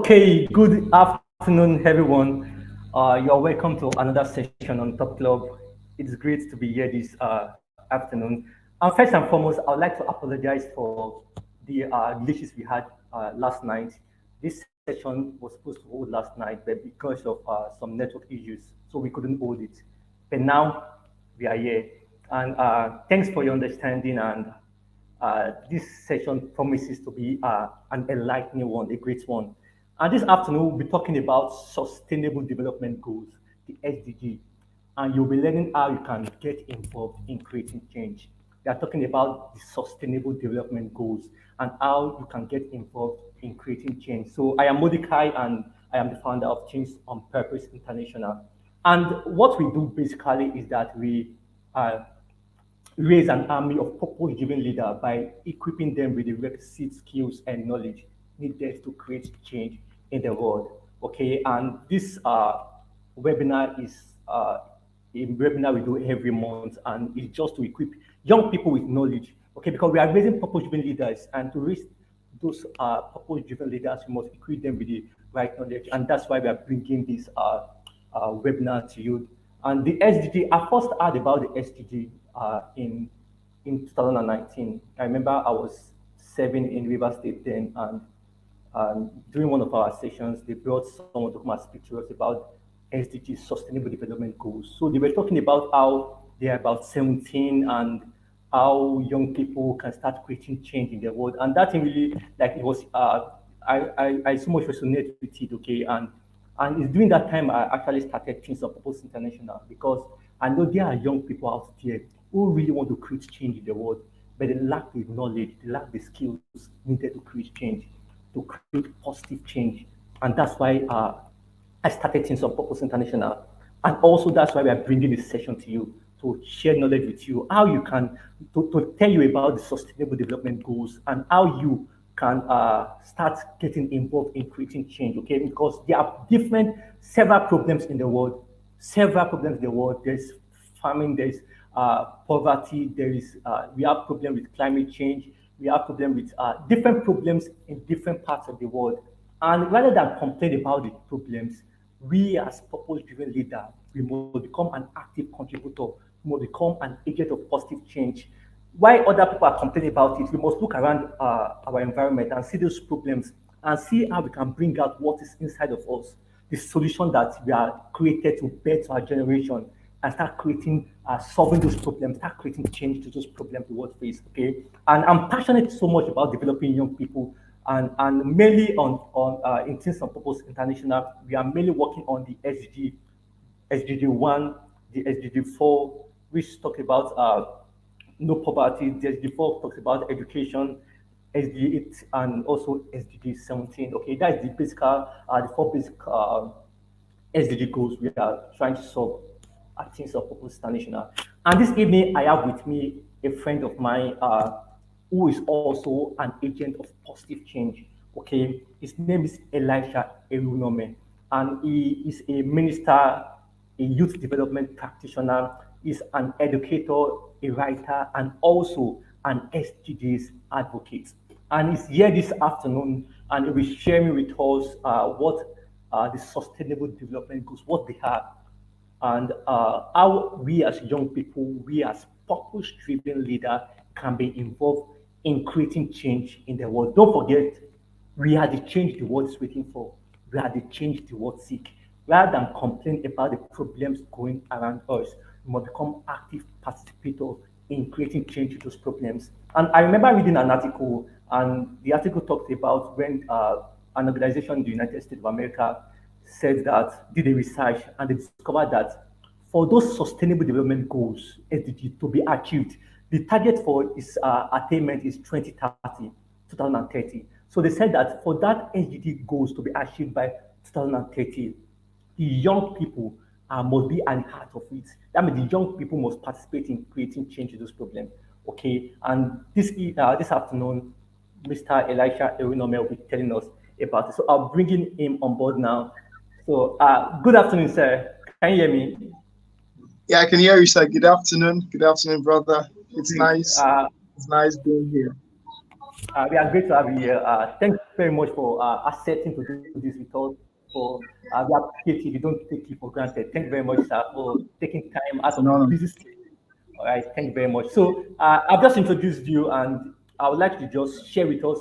Okay, good afternoon, everyone. You're welcome to another session on Top Club. It's great to be here this afternoon. First and foremost, I would like to apologize for the glitches we had last night. This session was supposed to hold last night, but because of some network issues, so we couldn't hold it. But now we are here. And thanks for your understanding. And this session promises to be an enlightening one, a great one. And this afternoon, we'll be talking about Sustainable Development Goals, the SDG. And you'll be learning how you can get involved in creating change. We are talking about the Sustainable Development Goals and how you can get involved in creating change. So I am Mordecai, and I am the founder of Change on Purpose International. And what we do basically is that we raise an army of purpose-driven leaders by equipping them with the requisite skills and knowledge needed to create change in the world. Okay, and this webinar is a webinar we do every month, and it's just to equip young people with knowledge. Okay, because we are raising purpose-driven leaders, and to raise those purpose-driven leaders, we must equip them with the right knowledge, and that's why we are bringing this webinar to you. And the SDG, I first heard about the SDG in 2019. I remember I was serving in River State then, and during one of our sessions, they brought someone to come and speak to us about SDG Sustainable Development Goals. So they were talking about how they are about 17 and how young people can start creating change in the world. And that thing really, like it was, I so much resonate with it, okay? And it's during that time I actually started Things of Purpose International because I know there are young people out there who really want to create change in the world, but they lack the knowledge, they lack the skills needed to create change, to create positive change. And that's why I started Things of Purpose International. And also that's why we are bringing this session to you to share knowledge with you, how you can, to tell you about the Sustainable Development Goals and how you can start getting involved in creating change, okay? Because there are several problems in the world, There's famine, there's poverty, we have problem with climate change, we have problem with different problems in different parts of the world. And rather than complain about the problems, we as purpose-driven leader, we must become an active contributor, we must become an agent of positive change. While other people are complaining about it, we must look around our environment and see those problems and see how we can bring out what is inside of us, the solution that we are created to better our generation and start creating, solving those problems, start creating change to those problems the world face. Okay, and I'm passionate so much about developing young people, and mainly on in Things of Purpose International, we are mainly working on the SDG one, the SDG four, which talk about no poverty. The SDG four talks about education. SDG 8 and also SDG 17. Okay, that is the basic, the four basic SDG goals we are trying to solve at Things of Purpose International. And this evening, I have with me a friend of mine who is also an agent of positive change. Okay, his name is Elisha Oreunomhe, and he is a minister, a youth development practitioner, is an educator, a writer, and also an SDGs advocate. And he's here this afternoon, and he'll be sharing with us what the Sustainable Development Goals, what they are, and how we as young people, we as purpose-driven leader can be involved in creating change in the world. Don't forget, we are the change the world is waiting for. We are the change the world seek. Rather than complain about the problems going around us, we must become active participators in creating change to those problems. And I remember reading an article, and the article talked about when an organization in the United States of America said that, did a research, and they discovered that for those sustainable development goals, SDG, to be achieved, the target for its attainment is 2030, 2030. So they said that for that SDG goals to be achieved by 2030, the young people must be at the heart of it. That means the young people must participate in creating change to those problems. Okay, and this afternoon, Mr. Elisha Oreunomhe will be telling us about it. So I'll bring him on board now. So good afternoon, sir. Can you hear me? Yeah, I can hear you, sir. Good afternoon. Good afternoon, brother. It's Great. nice. It's nice being here. We are great to have you here. Thank you very much for accepting to do this with us. For we appreciate it. We don't take it for granted. Thank you very much, sir, for taking time out of your No, no. busy schedule. All right, thank you very much. So I've just introduced you, and I would like to just share with us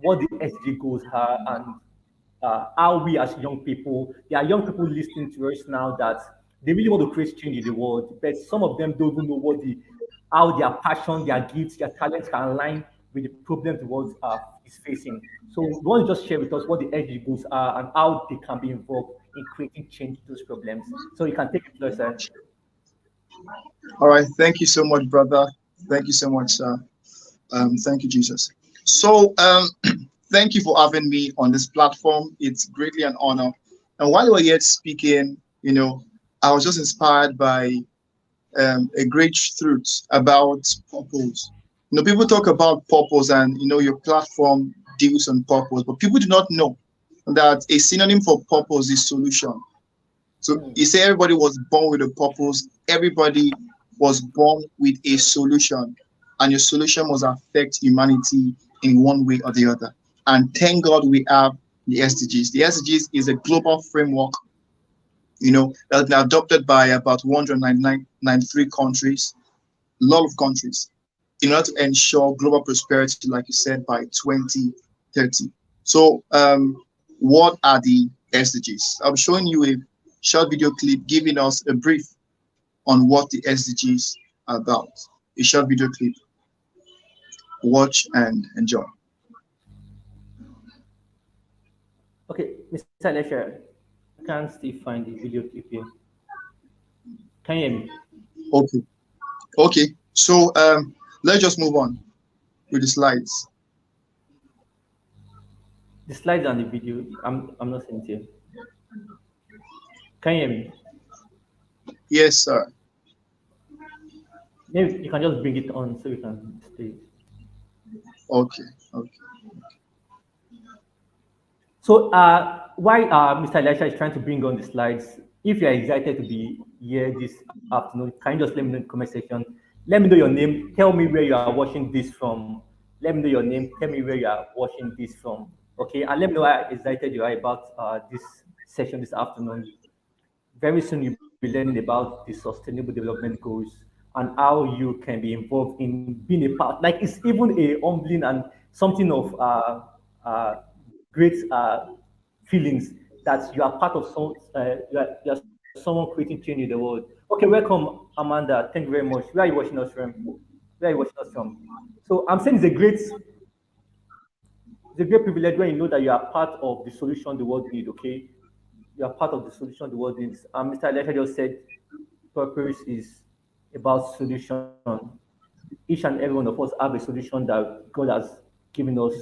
what the SG goals are and how we as young people, there are young people listening to us now that they really want to create change in the world, but some of them don't even know how their passion, their gifts, their talents can align with the problem the world is facing. So we want to just share with us what the SG goals are and how they can be involved in creating change to those problems. So you can take it first, sir. All right. Thank you so much, brother. Thank you so much, sir. Thank you, Jesus. So, thank you for having me on this platform. It's greatly an honor. And while you were yet speaking, I was just inspired by a great truth about purpose. People talk about purpose, and your platform deals on purpose, but people do not know that a synonym for purpose is solution. So Hmm. you say everybody was born with a purpose, everybody was born with a solution, and your solution must affect humanity in one way or the other. And thank God we have the SDGs. The SDGs is a global framework, that's been adopted by about 193 countries, a lot of countries, in order to ensure global prosperity, like you said, by 2030. So, what are the SDGs? I'm showing you a short video clip giving us a brief on what the SDGs are about. A short video clip. Watch and enjoy. Okay, Mr. Lesher, I can't still find the video clip here. Can you hear me? Okay. Okay. So, let's just move on with the slides. The slides and the video, I'm not seeing it here. Can you hear me? Yes, sir. Maybe you can just bring it on so we can stay. Okay. Okay. So, while Mr. Elisha is trying to bring on the slides, if you're excited to be here this afternoon, can you just let me know in the comment section? Let me know your name. Tell me where you are watching this from. Let me know your name. Tell me where you are watching this from. Okay, and let me know how excited you are about this session this afternoon. Very soon you'll be learning about the sustainable development goals and how you can be involved in being a part. Like it's even a humbling and something of great feelings that you are part of some, you are someone creating change in the world. Okay, welcome, Amanda. Thank you very much. Where are you watching us from? Where are you watching us from? So I'm saying it's a great privilege when you know that you are part of the solution the world needs, okay? You are part of the solution the world needs. Mr. Elisha just said purpose is about solution. Each and every one of us have a solution that God has given us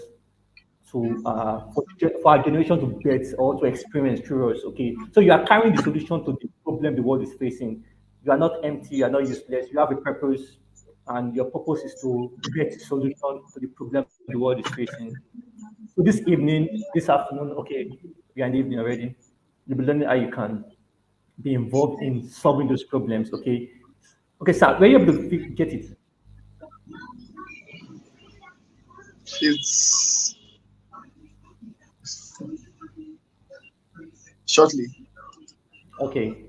to for our generation to get or to experience through us. Okay, so you are carrying the solution to the problem the world is facing. You are not empty. You are not useless. You have a purpose, and your purpose is to get a solution to the problem the world is facing. So this evening, this afternoon, okay, we are in the evening already. You'll be learning how you can be involved in solving those problems. Okay, okay, sir, were you able to get it? It's shortly. Okay.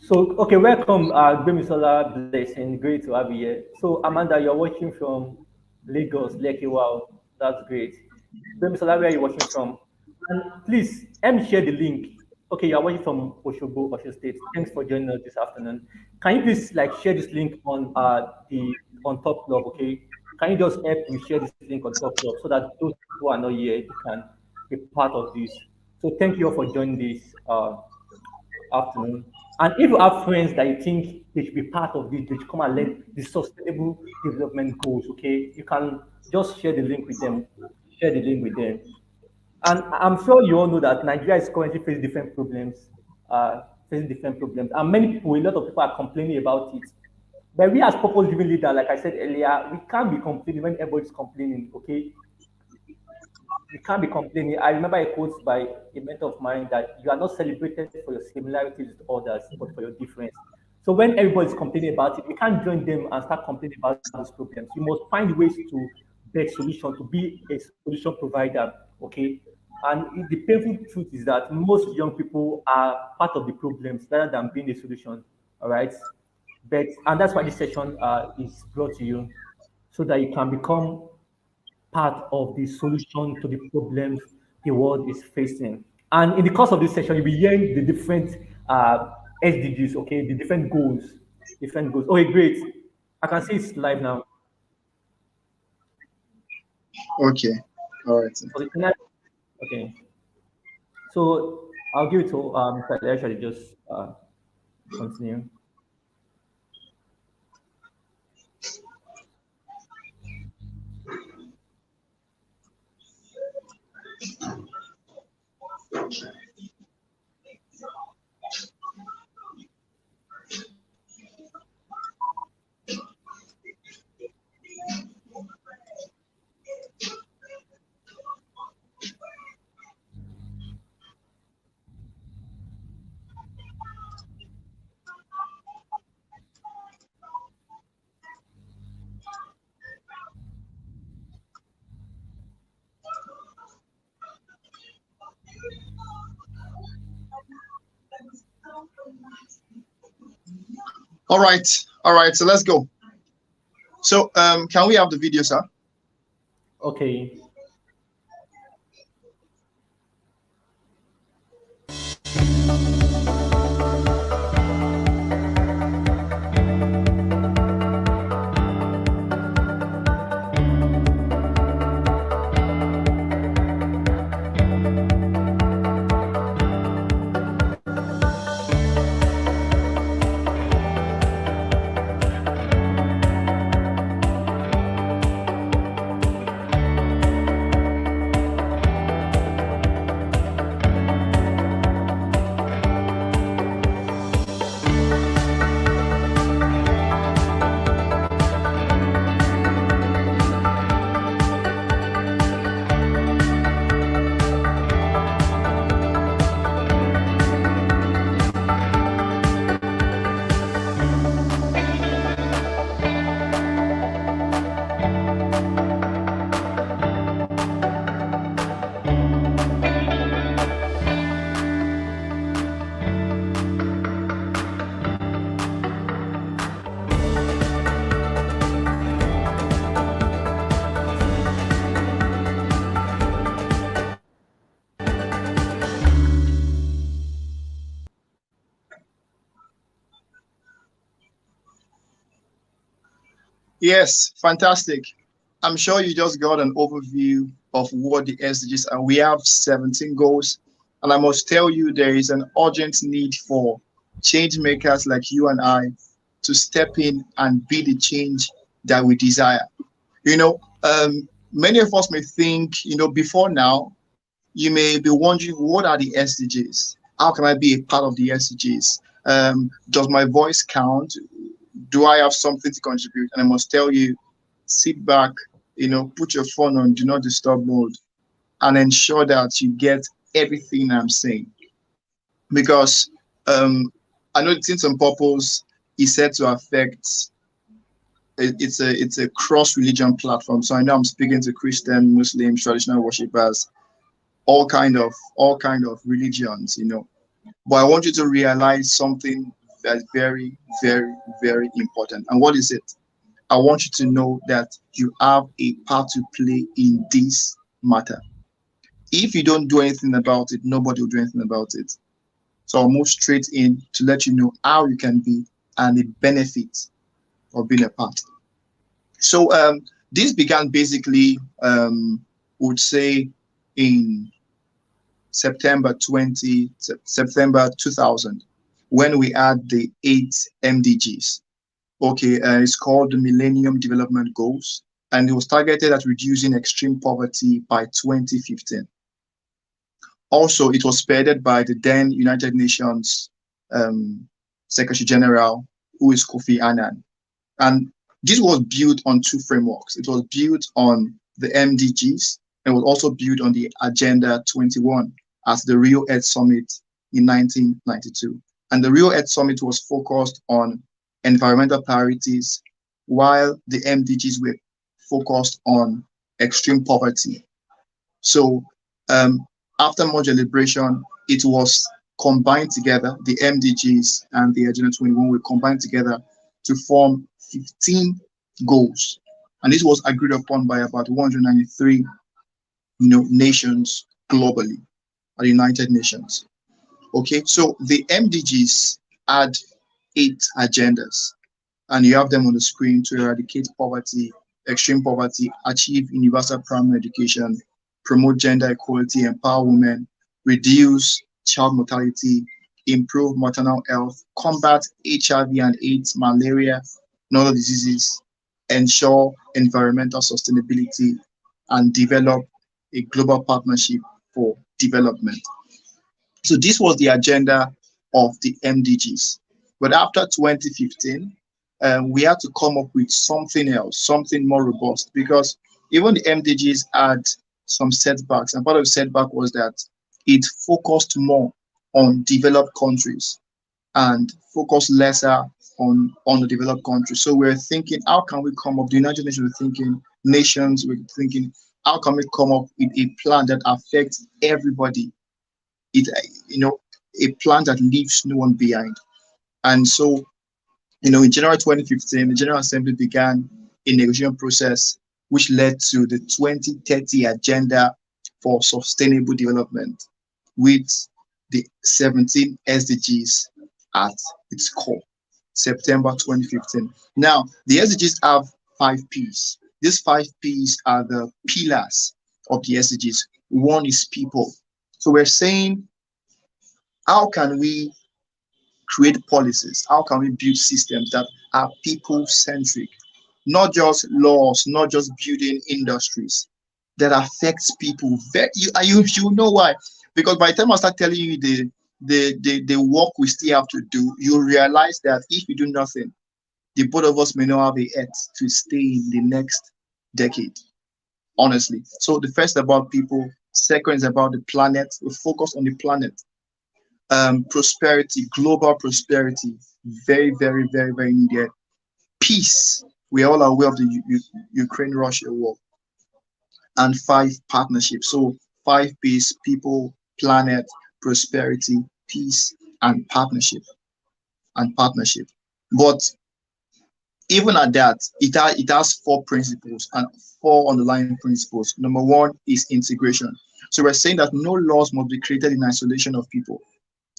So, okay, welcome, Gbemisola Blessing. Great to have you here. So, Amanda, you're watching from Lagos, Lekki. Wow, that's great. Gbemisola, where are you watching from? And please, let me share the link. Okay, you're watching from Oshobo, Osho State. Thanks for joining us this afternoon. Can you please like share this link on the on Top Club? Okay, can you just help me share this link on Top Club so that those who are not here they can be part of this? So, thank you all for joining this. Afternoon. And if you have friends that you think they should be part of this, they should come and learn the sustainable development goals, okay? You can just share the link with them. Share the link with them. And I'm sure you all know that Nigeria is currently facing different problems. And many people, a lot of people are complaining about it. But we as purpose-driven leader, like I said earlier, we can't be complaining when everybody's complaining, okay? You can't be complaining. I remember a quote by a mentor of mine that you are not celebrated for your similarities with others, but for your difference. So when everybody's complaining about it, we can't join them and start complaining about these problems. You must find ways to best solution, to be a solution provider. Okay, and the painful truth is that most young people are part of the problems rather than being the solution. All right, but and that's why this session is brought to you so that you can become part of the solution to the problems the world is facing. And in the course of this session, you'll be hearing the different SDGs, okay, the different goals, different goals. Okay, great. I can see it's live now. Okay. All right. Okay, okay. So I'll give it to Mr. Elisha to just continue. All right. All right. So let's go. So can we have the video, sir? Okay. Yes, fantastic. I'm sure you just got an overview of what the SDGs are. We have 17 goals, and I must tell you there is an urgent need for change makers like you and I to step in and be the change that we desire. Many of us may think, before now, you may be wondering, what are the SDGs? How can I be a part of the SDGs? Does my voice count? Do I have something to contribute? And I must tell you, sit back, put your phone on do not disturb mode and ensure that you get everything I'm saying. Because I know the Tints and Purpose is said to affect it's a cross religion platform. So I know I'm speaking to Christian, Muslims, traditional worshippers, all kind of religions, But I want you to realize something that's very, very, very important. And what is it? I want you to know that you have a part to play in this matter. If you don't do anything about it, nobody will do anything about it. So I'll move straight in to let you know how you can be and the benefit of being a part. So this began basically, would say, in September 2000, when we had the 8 MDGs. Okay, it's called the Millennium Development Goals, and it was targeted at reducing extreme poverty by 2015. Also, it was spearheaded by the then United Nations Secretary General, who is Kofi Annan. And this was built on two frameworks. It was built on the MDGs, and was also built on the Agenda 21 at the Rio Earth Summit in 1992. And the Rio Earth Summit was focused on environmental priorities, while the MDGs were focused on extreme poverty. So um, after much deliberation, it was combined together. The MDGs and the Agenda 21 were combined together to form 15 goals, and this was agreed upon by about 193, nations globally at the United Nations. Okay, so the MDGs had 8 agendas, and you have them on the screen: to eradicate poverty, extreme poverty, achieve universal primary education, promote gender equality, empower women, reduce child mortality, improve maternal health, combat HIV and AIDS, malaria, and other diseases, ensure environmental sustainability, and develop a global partnership for development. So this was the agenda of the MDGs. But after 2015, we had to come up with something else, something more robust, because even the MDGs had some setbacks. And part of the setback was that it focused more on developed countries and focused lesser on the developed countries. So we're thinking, how can we come up? The United Nations were thinking, nations were thinking, how can we come up with a plan that affects everybody? It you know a plan that leaves no one behind. And so, in January 2015, the General Assembly began a negotiation process which led to the 2030 Agenda for Sustainable Development, with the 17 SDGs at its core. September 2015. Now, the SDGs have 5 P's. These 5 P's are the pillars of the SDGs. One is people. So we're saying, how can we create policies? How can we build systems that are people centric? Not just laws, not just building industries that affects people. You know why? Because by the time I start telling you the work we still have to do, you realize that if we do nothing, the both of us may not have a earth to stay in the next decade. Honestly. So the first about people, second is about the planet. We focus on the planet. Prosperity, global prosperity, very, very, very, very needed. Peace. We are all aware of the Ukraine-Russia war. And 5, partnership. So 5 P's: people, planet, prosperity, peace, and partnership. And partnership. But even at that, it has 4 principles and 4 underlying principles. Number one is integration. So we're saying that no laws must be created in isolation of people.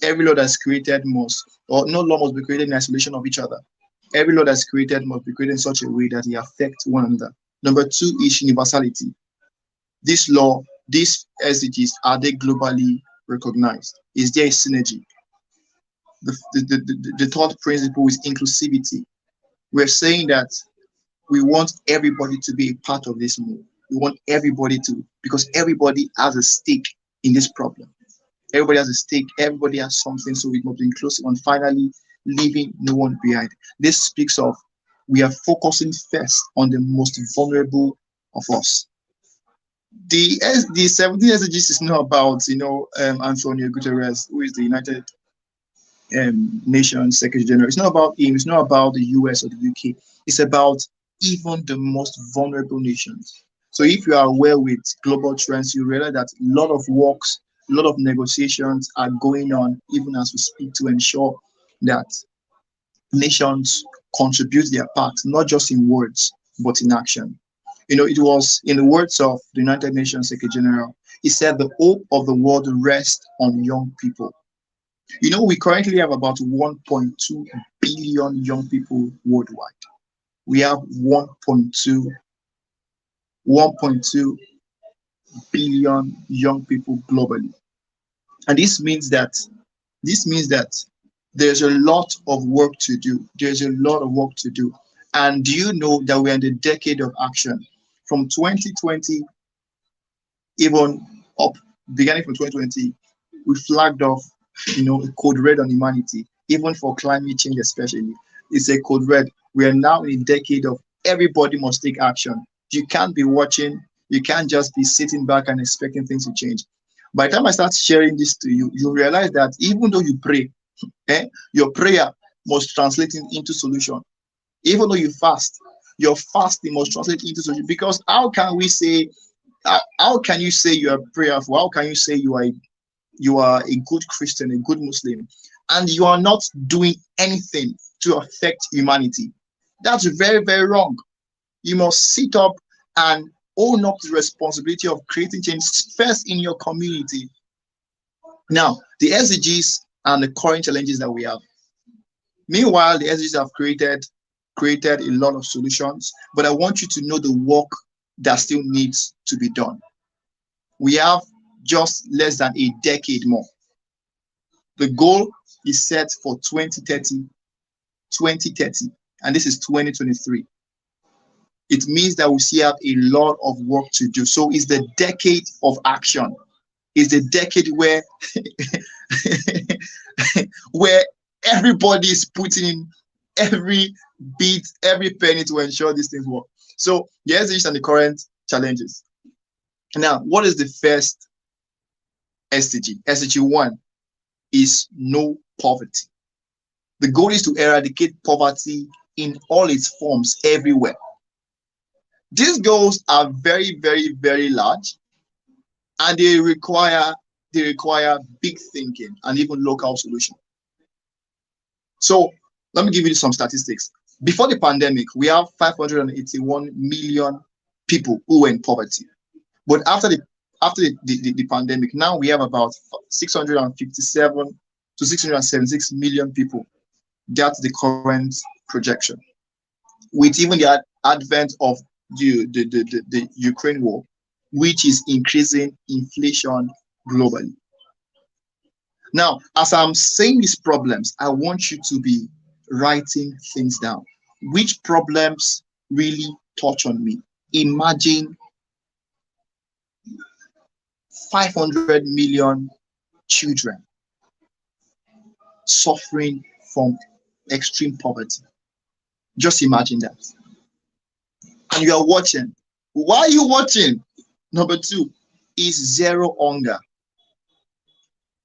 Every law that's created must, or no law must be created in isolation of each other. Every law that's created must be created in such a way that it affects one another. Number two is universality. This law, these SDGs, are they globally recognized? Is there a synergy? The third principle is inclusivity. We're saying that we want everybody to be a part of this move. We want everybody to, because everybody has a stake in this problem. Everybody has a stake, everybody has something, so we must be inclusive. And finally, leaving no one behind. This speaks of, we are focusing first on the most vulnerable of us. The 17 SDGs is not about, Antonio Guterres, who is the United Nations Secretary General. It's not about him. It's not about the US or the UK. It's about even the most vulnerable nations. So if you are aware with global trends, you realize that a lot of works, a lot of negotiations are going on even as we speak, to ensure that nations contribute their part, not just in words, but in action. It was in the words of the United Nations Secretary General. He said, the hope of the world rests on young people. We currently have about 1.2 billion young people worldwide. We have 1.2 billion young people globally. And this means that there's a lot of work to do. There's a lot of work to do. And do you know that we're in the decade of action? From 2020, even up, beginning from 2020, we flagged off, a code red on humanity, even for climate change especially. It's a code red. We are now in a decade of everybody must take action. You can't be watching. You can't just be sitting back and expecting things to change. By the time I start sharing this to you, you realize that even though you pray, your prayer must translate into solution. Even though you fast, Your fasting must translate into solution. Because how can we say, how can you say you are prayerful? How can you say you are a good Christian, a good Muslim, and you are not doing anything to affect humanity? That's very, very wrong. You must sit up and own up to the responsibility of creating change first in your community. Now, the SDGs and the current challenges that we have. Meanwhile, the SDGs have created a lot of solutions, but I want you to know the work that still needs to be done. We have just less than a decade more. The goal is set for 2030, and this is 2023. It means that we still have a lot of work to do. So it's the decade of action. It's the decade where where everybody is putting in every bit, every penny to ensure these things work. So yes, these are the current challenges. Now, what is the first SDG? SDG 1 is no poverty. The goal is to eradicate poverty in all its forms everywhere. These goals are very, very, very large, and they require big thinking and even local solution. So let me give you some statistics. Before the pandemic, we have 581 million people who were in poverty. But after the pandemic, now we have about 657 to 676 million people. That's the current projection. With even the advent of the Ukraine war, which is increasing inflation globally. Now, as I'm saying these problems, I want you to be writing things down. Which problems really touch on me? Imagine 500 million children suffering from extreme poverty. Just imagine that. And you are watching. Why are you watching? Number 2 is zero hunger.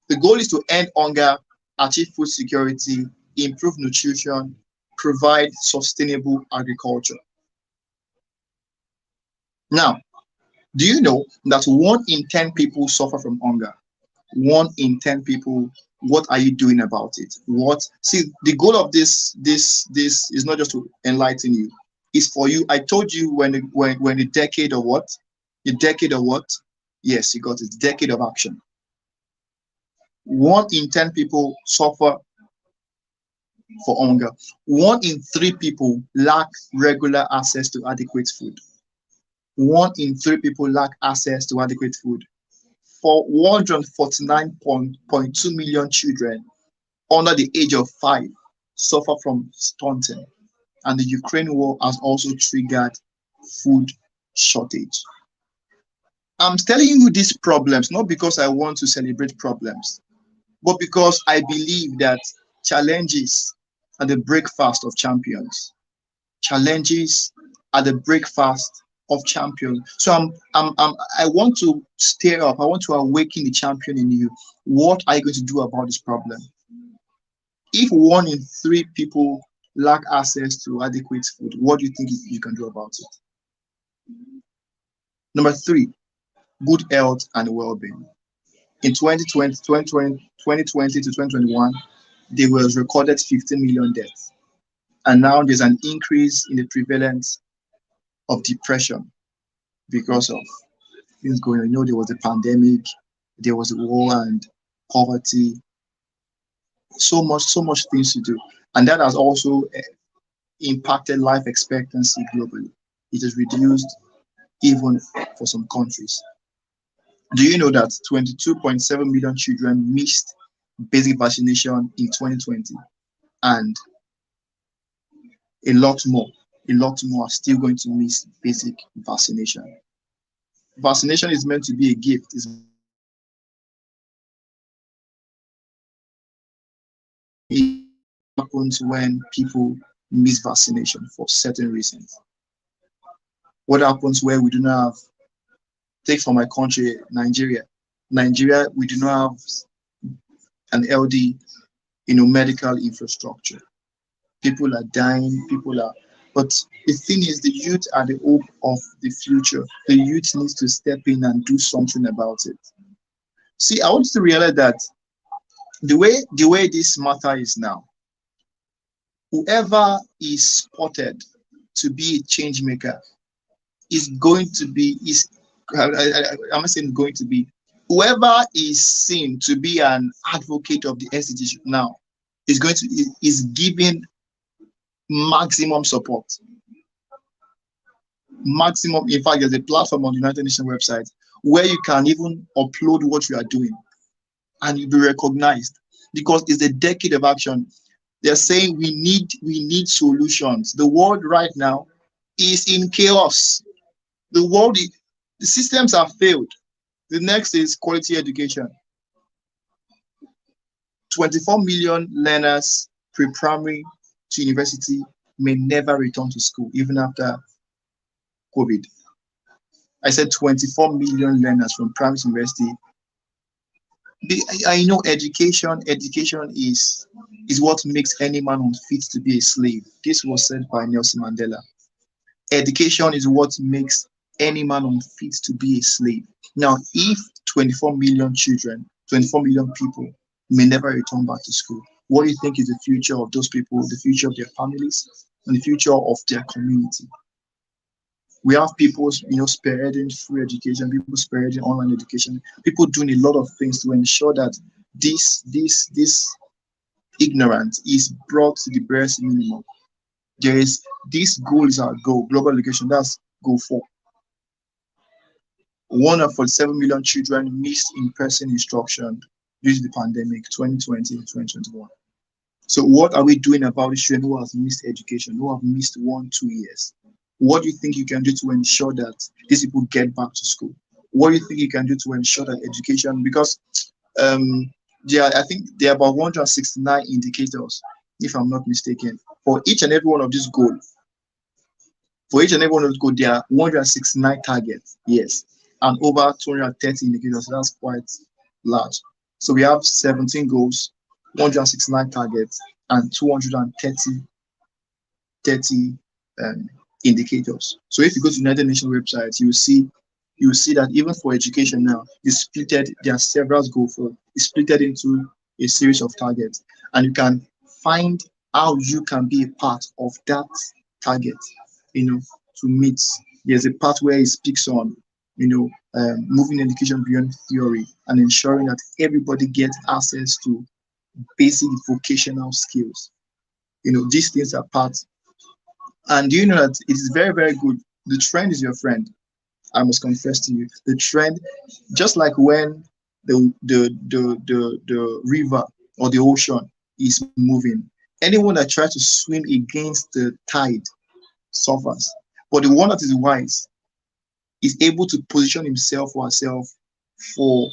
The goal is to end hunger, achieve food security, improve nutrition, provide sustainable agriculture. Now, do you know that 1 in 10 people suffer from hunger? 1 in 10 people. What are you doing about it? What? See, the goal of this is not just to enlighten you. It's for you. I told you when the decade of what? The decade of what? Yes, you got it. Decade of action. 1 in 10 people suffer for hunger. 1 in 3 people lack regular access to adequate food. 1 in 3 people lack access to adequate food. For 149.2 million children under the age of 5 suffer from stunting, and the Ukraine war has also triggered food shortage. I'm telling you these problems not because I want to celebrate problems, but because I believe that challenges are the breakfast of champions. Challenges are the breakfast of champions. So I want to stir up. I want to awaken the champion in you. What are you going to do about this problem? If 1 in 3 people lack access to adequate food, what do you think you can do about it? Number 3, good health and well-being. In 2020 to 2021, there was recorded 15 million deaths. And now there's an increase in the prevalence of depression because of things going on. You know, there was a pandemic, there was a war and poverty, so much things to do. And that has also impacted life expectancy globally. It has reduced even for some countries. Do you know that 22.7 million children missed basic vaccination in 2020, and a lot more are still going to miss basic vaccination? Vaccination is meant to be a gift. It's happens when people miss vaccination for certain reasons. What happens where we do not have, take from my country, Nigeria. Nigeria, we do not have an LD, medical infrastructure. People are dying. People are But the thing is, the youth are the hope of the future. The youth needs to step in and do something about it. See, I want you to realize that the way this matter is now, whoever is spotted to be a change maker is going to be is I'm not saying going to be, whoever is seen to be an advocate of the SDGs now is going to is giving maximum support. Maximum, in fact, there's a platform on the United Nations website where you can even upload what you are doing and you'll be recognized, because it's a decade of action. They're saying we need solutions. The world right now is in chaos. The world, the systems have failed. The next is quality education. 24 million learners pre-primary to university may never return to school even after COVID. I said 24 million learners from primary to university. I know education is what makes any man unfit to be a slave. This was said by Nelson Mandela. Education is what makes any man unfit to be a slave. Now, if 24 million children, 24 million people may never return back to school, what do you think is the future of those people, the future of their families, and the future of their community? We have people, spearheading free education, people spearheading online education, people doing a lot of things to ensure that this ignorance is brought to the barest minimum. There is this goal is our goal, global education. That's goal 4. 147 million children missed in-person instruction due to the pandemic 2020 and 2021. So what are we doing about the children who have missed education, who have missed 1, 2 years? What do you think you can do to ensure that these people get back to school? What do you think you can do to ensure that education, because I think there are about 169 indicators, if I'm not mistaken, for each and every one of these goals. For each and every one of those goals, there are 169 targets, yes, and over 230 indicators. So that's quite large. So we have 17 goals, 169 targets, and 230 indicators. So if you go to the United Nations website, you will see that even for education now, there are several goals for it's splitted into a series of targets, and you can find how you can be a part of that target, to meet. There's a part where it speaks on, moving education beyond theory and ensuring that everybody gets access to basic vocational skills. These things are part. And do you know that it is very, very good? The trend is your friend. I must confess to you, the trend, just like when the river or the ocean is moving, anyone that tries to swim against the tide suffers. But the one that is wise is able to position himself or herself for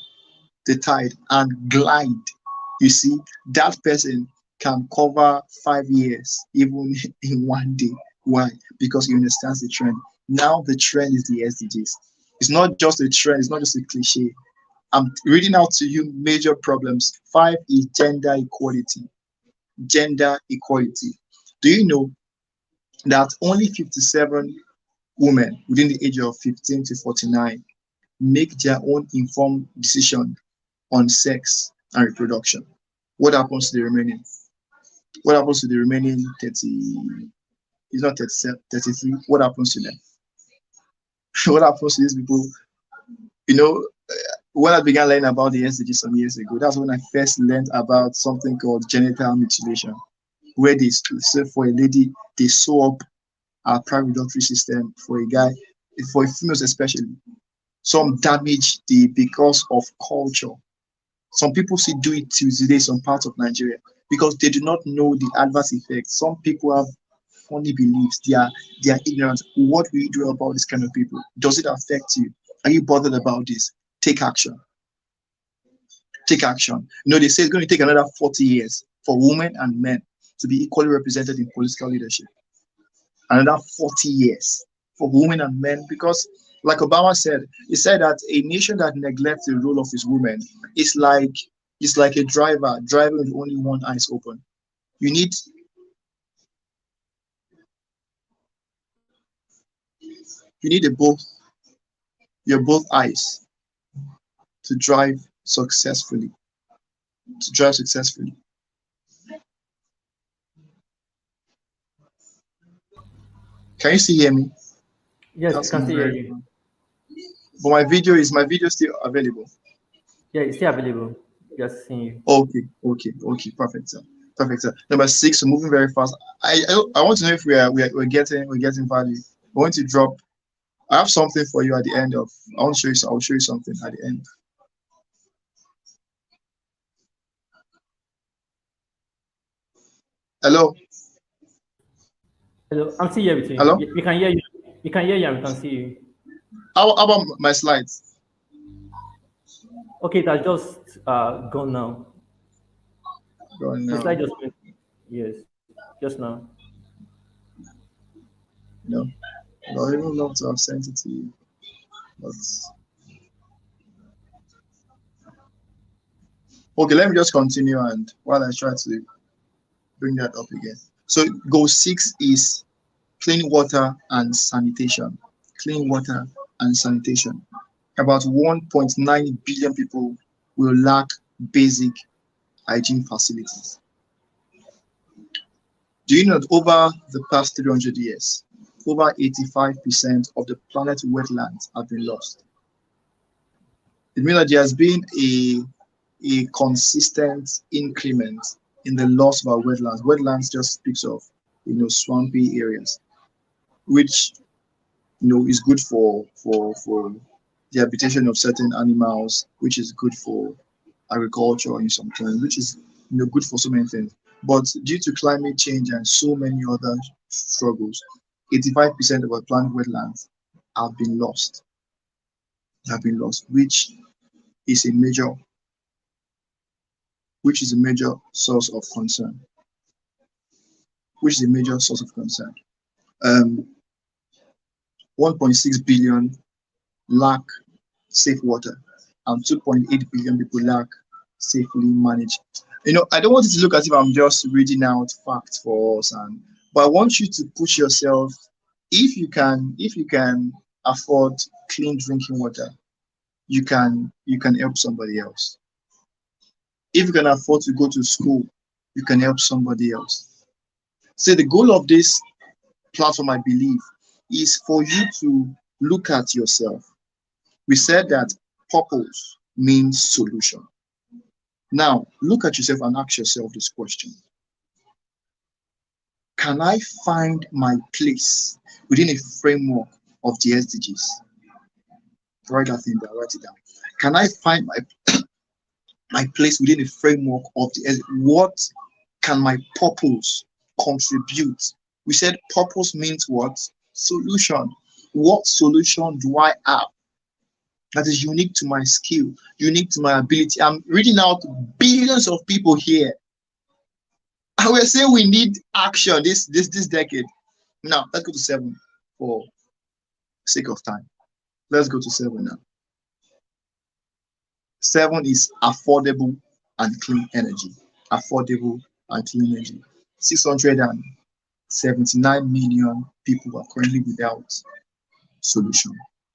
the tide and glide. You see, that person can cover 5 years even in one day. Why? Because he understands the trend. Now the trend is the SDGs. It's not just a trend, it's not just a cliche. I'm reading out to you major problems. 5 is gender equality. Gender equality. Do you know that only 57 women within the age of 15 to 49 make their own informed decision on sex and reproduction? What happens to the remaining? What happens to the remaining 30? It's not 37, 33. What happens to them? What happens to these people? You know, when I began learning about the SDG some years ago, that's when I first learned about something called genital mutilation, where they say for a lady, they sew up our private reproductive system. For a guy, for females especially, some damage the because of culture. Some people still do it till today, some parts of Nigeria, because they do not know the adverse effects. Some people have funny beliefs. They are ignorant. What will you do about this kind of people? Does it affect you? Are you bothered about this? Take action. Take action. They say it's going to take another 40 years for women and men to be equally represented in political leadership. Another 40 years for women and men, because like Obama said, he said that a nation that neglects the role of its women is like a driver driving with only one eye open. You need You need a both your both eyes to drive successfully. To drive successfully. Can you still hear me? Yes, I That's can still hear very you. fun. But my video still available? Yeah, it's still available. Just seeing you. Okay, perfect, sir. Perfect, sir. Number six, we're moving very fast. I want to know if we're getting value. I want to drop. I have something for you at the end of. I want to show you. I'll show you something at the end. Hello, Hello, I'm still here with you. hello. We can hear you. We can hear you and we can see you. How about my slides? Okay, that's just gone now. Going The now. slide just went. Yes, just now. No, I don't even love to have sent it to you. But okay, let me just continue and while I try to bring that up again. So goal six is clean water and sanitation. Clean water and sanitation. About 1.9 billion people will lack basic hygiene facilities. Do you know that over the past 300 years, over 85% of the planet's wetlands have been lost? It means that there has been a consistent increment in the loss of our wetlands. Wetlands just speaks of swampy areas, which is good for the habitation of certain animals, which is good for agriculture in some terms, which is good for so many things. But due to climate change and so many other struggles, 85% of our planet wetlands have been lost, which is a major source of concern. Which is a major source of concern. Um, 1.6 billion lack safe water, and 2.8 billion people lack safely managed. I don't want it to look as if I'm just reading out facts for us, but I want you to put yourself, if you can afford clean drinking water, you can help somebody else. If you can afford to go to school, you can help somebody else. So the goal of this platform, I believe, is for you to look at yourself. We said that purpose means solution. Now, look at yourself and ask yourself this question. Can I find my place within a framework of the SDGs? Write that thing down, write it down. Can I find my place within a framework of the SDGs? What can my purpose contribute? We said purpose means what? Solution. What solution do I have that is unique to my skill, unique to my ability? I'm reading out billions of people here. And we're saying we need action this decade. Now let's go to seven for sake of time. Let's go to seven now. Seven is affordable and clean energy. Affordable and clean energy. 679 million people are currently without solution.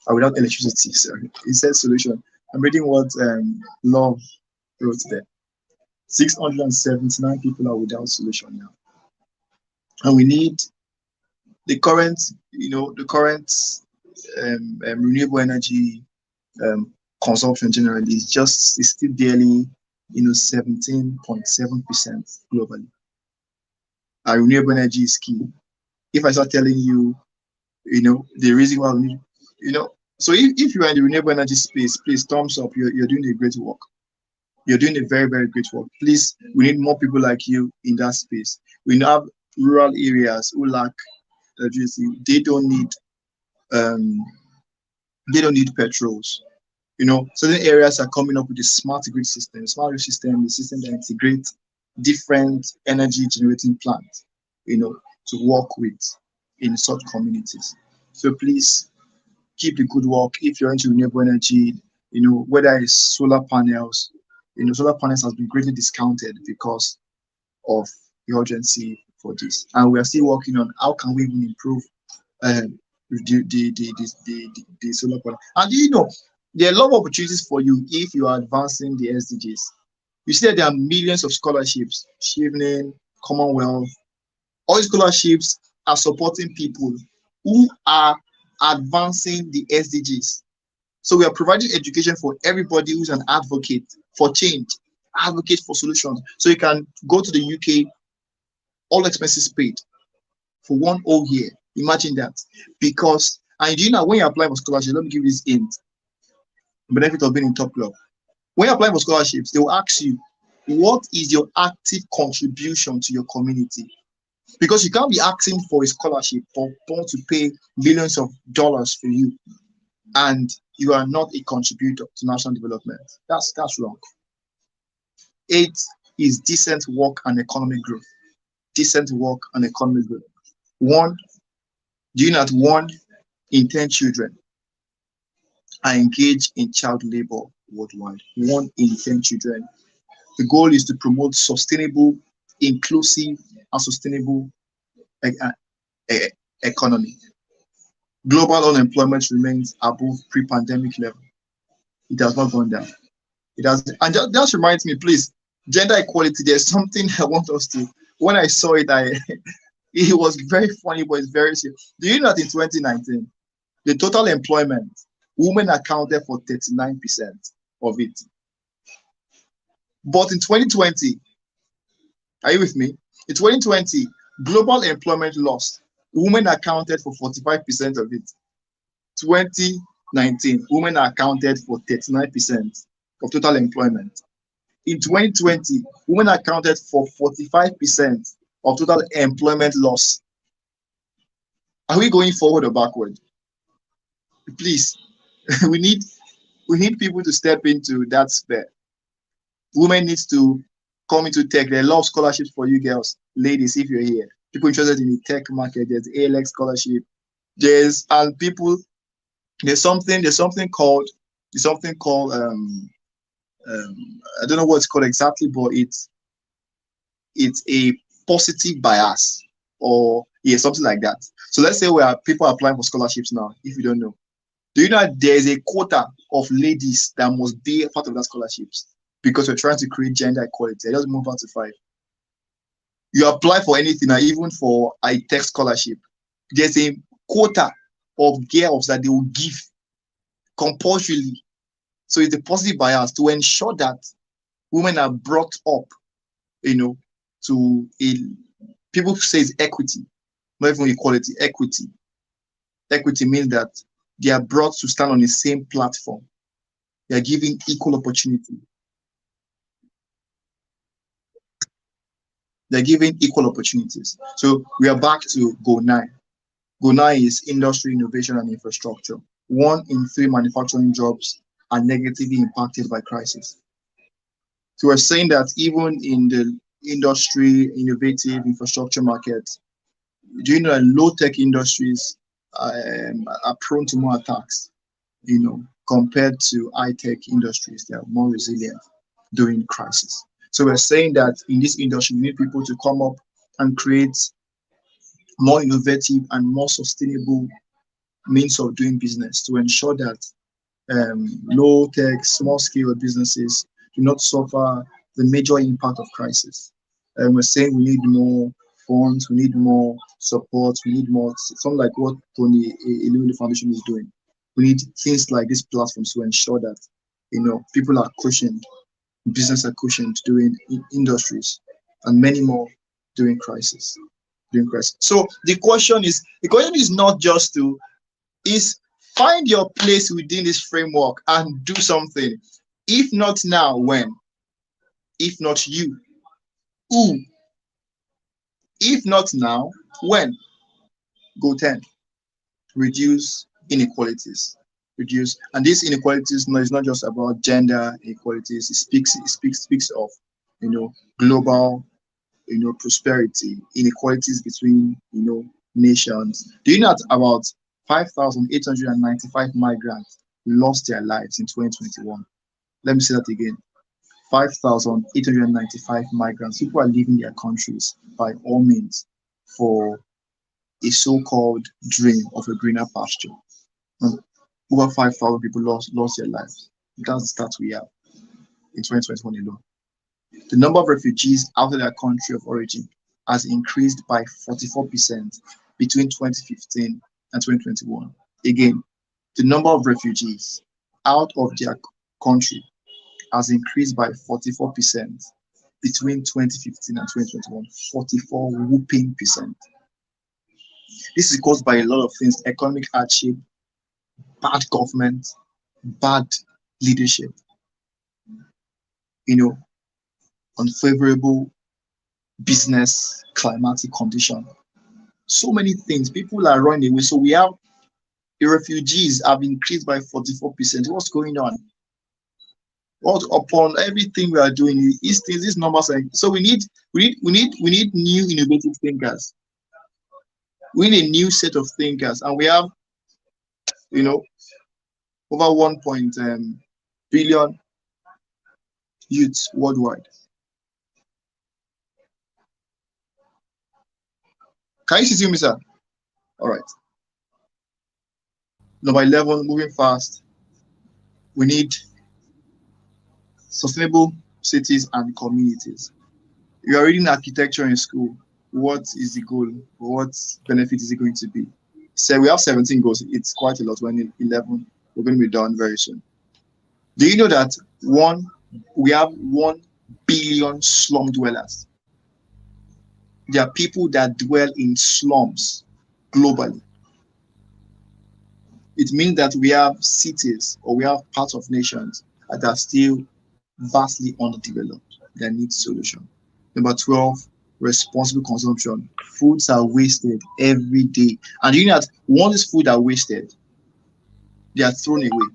Without electricity, sorry. It says solution. I'm reading what Love wrote there. 679 people are without solution now. And we need the current renewable energy um, consumption generally is still barely 17.7% globally. Our renewable energy is key. If I start telling you, the reason why we need, so if you are in the renewable energy space, please thumbs up. You're doing a great work. You're doing a very, very great work. Please, we need more people like you in that space. We have rural areas who lack electricity. Um, they don't need petrols. Certain areas are coming up with a smart grid system. Smart grid system is a system that integrates different energy generating plants, to work with in such communities. So please keep the good work. If you're into renewable energy, whether it's solar panels, solar panels has been greatly discounted because of the urgency for this. And we are still working on how can we even improve the solar panel. And you know, there are a lot of opportunities for you if you are advancing the SDGs. You see that there are millions of scholarships, Chevening, Commonwealth. All scholarships are supporting people who are advancing the SDGs. So we are providing education for everybody who's an advocate for change, advocate for solutions. So you can go to the UK, all expenses paid for 1 whole year. Imagine that. Because, and you know, when you apply for scholarship, let me give you this hint, benefit of being in top club. When you apply for scholarships, they will ask you, what is your active contribution to your community? Because you can't be asking for a scholarship for someone to pay millions of dollars for you, and you are not a contributor to national development. That's wrong. Eight is decent work and economic growth. Decent work and economic growth. One, do you not 1 in 10 children are engaged in child labor worldwide? 1 in 10 children. The goal is to promote sustainable, inclusive, and sustainable e- e- economy. Global unemployment remains above pre-pandemic level. It has not gone down. It has, and just reminds me, please, gender equality. There's something I want us to. When I saw it, I it was very funny, but it's very serious. Do you know that in 2019, the total employment, women accounted for 39% of it. But in 2020, are you with me? In 2020, global employment loss, women accounted for 45% of it. 2019, women accounted for 39% of total employment. In 2020, women accounted for 45% of total employment loss. Are we going forward or backward? Please, we need we need people to step into that sphere. Women needs to come into tech. There are a lot of scholarships for you girls, ladies, if you're here. People interested in the tech market, there's ALX scholarship. There's and people there's something called I don't know what it's called exactly, but it's a positive bias or yeah, something like that. So let's say we are people applying for scholarships now, if you don't know. Do you know that there's a quota of ladies that must be a part of that scholarships? Because we're trying to create gender equality. I just move on to five. You apply for anything, or even for a tech scholarship, there's a quota of girls that they will give compulsorily. So it's a positive bias to ensure that women are brought up, you know, to a people say it's equity, not even equality, equity. Equity means that they are brought to stand on the same platform. They are given equal opportunity. They're given equal opportunities. So we are back to goal 9. Goal 9 is industry, innovation, and infrastructure. 1 in 3 manufacturing jobs are negatively impacted by crisis. So we're saying that even in the industry, innovative infrastructure market, do you know that low-tech industries are prone to more attacks, compared to high-tech industries? They are more resilient during crisis. So we're saying that in this industry, we need people to come up and create more innovative and more sustainable means of doing business to ensure that low-tech, small-scale businesses do not suffer the major impact of crisis. We're saying we need more funds, we need more support, we need more, something like what Tony Elumelu Foundation is doing. We need things like these platforms to ensure that people are cushioned, business are cushioned during industries, and many more during crisis. So the question is not just to is find your place within this framework and do something. If not now, when? If not you, who? If not now, when? Go 10. Reduce inequalities. Reduce, and these inequalities no, it's not just about gender inequalities. It speaks of global prosperity, inequalities between nations. Do you know that about 5,895 migrants lost their lives in 2021? Let me say that again. 5,895 migrants. People are leaving their countries by all means for a so-called dream of a greener pasture. And over 5,000 people lost their lives. That's the stats we have in 2021 alone. The number of refugees out of their country of origin has increased by 44% between 2015 and 2021. Again, the number of refugees out of their country has increased by 44% between 2015 and 2021. 44 whooping percent. This is caused by a lot of things: economic hardship, bad government, bad leadership, you know, unfavorable business climatic condition. So many things. People are running away. So we have the refugees have increased by 44%. What's going on? What upon everything we are doing, these numbers are so we need new innovative thinkers. We need a new set of thinkers, and we have you know over 1 billion youths worldwide. Can you see me, sir? All right. Number 11, moving fast. We need sustainable cities and communities. You are reading architecture in school. What is the goal? What benefit is it going to be? So we have 17 goals. It's quite a lot. When in 11, we're going to be done very soon. Do you know that we have 1 billion slum dwellers? There are people that dwell in slums globally. It means that we have cities or we have parts of nations that are still vastly underdeveloped that need solution. Number 12, responsible consumption. Foods are wasted every day. And you know that once food are wasted, they are thrown away.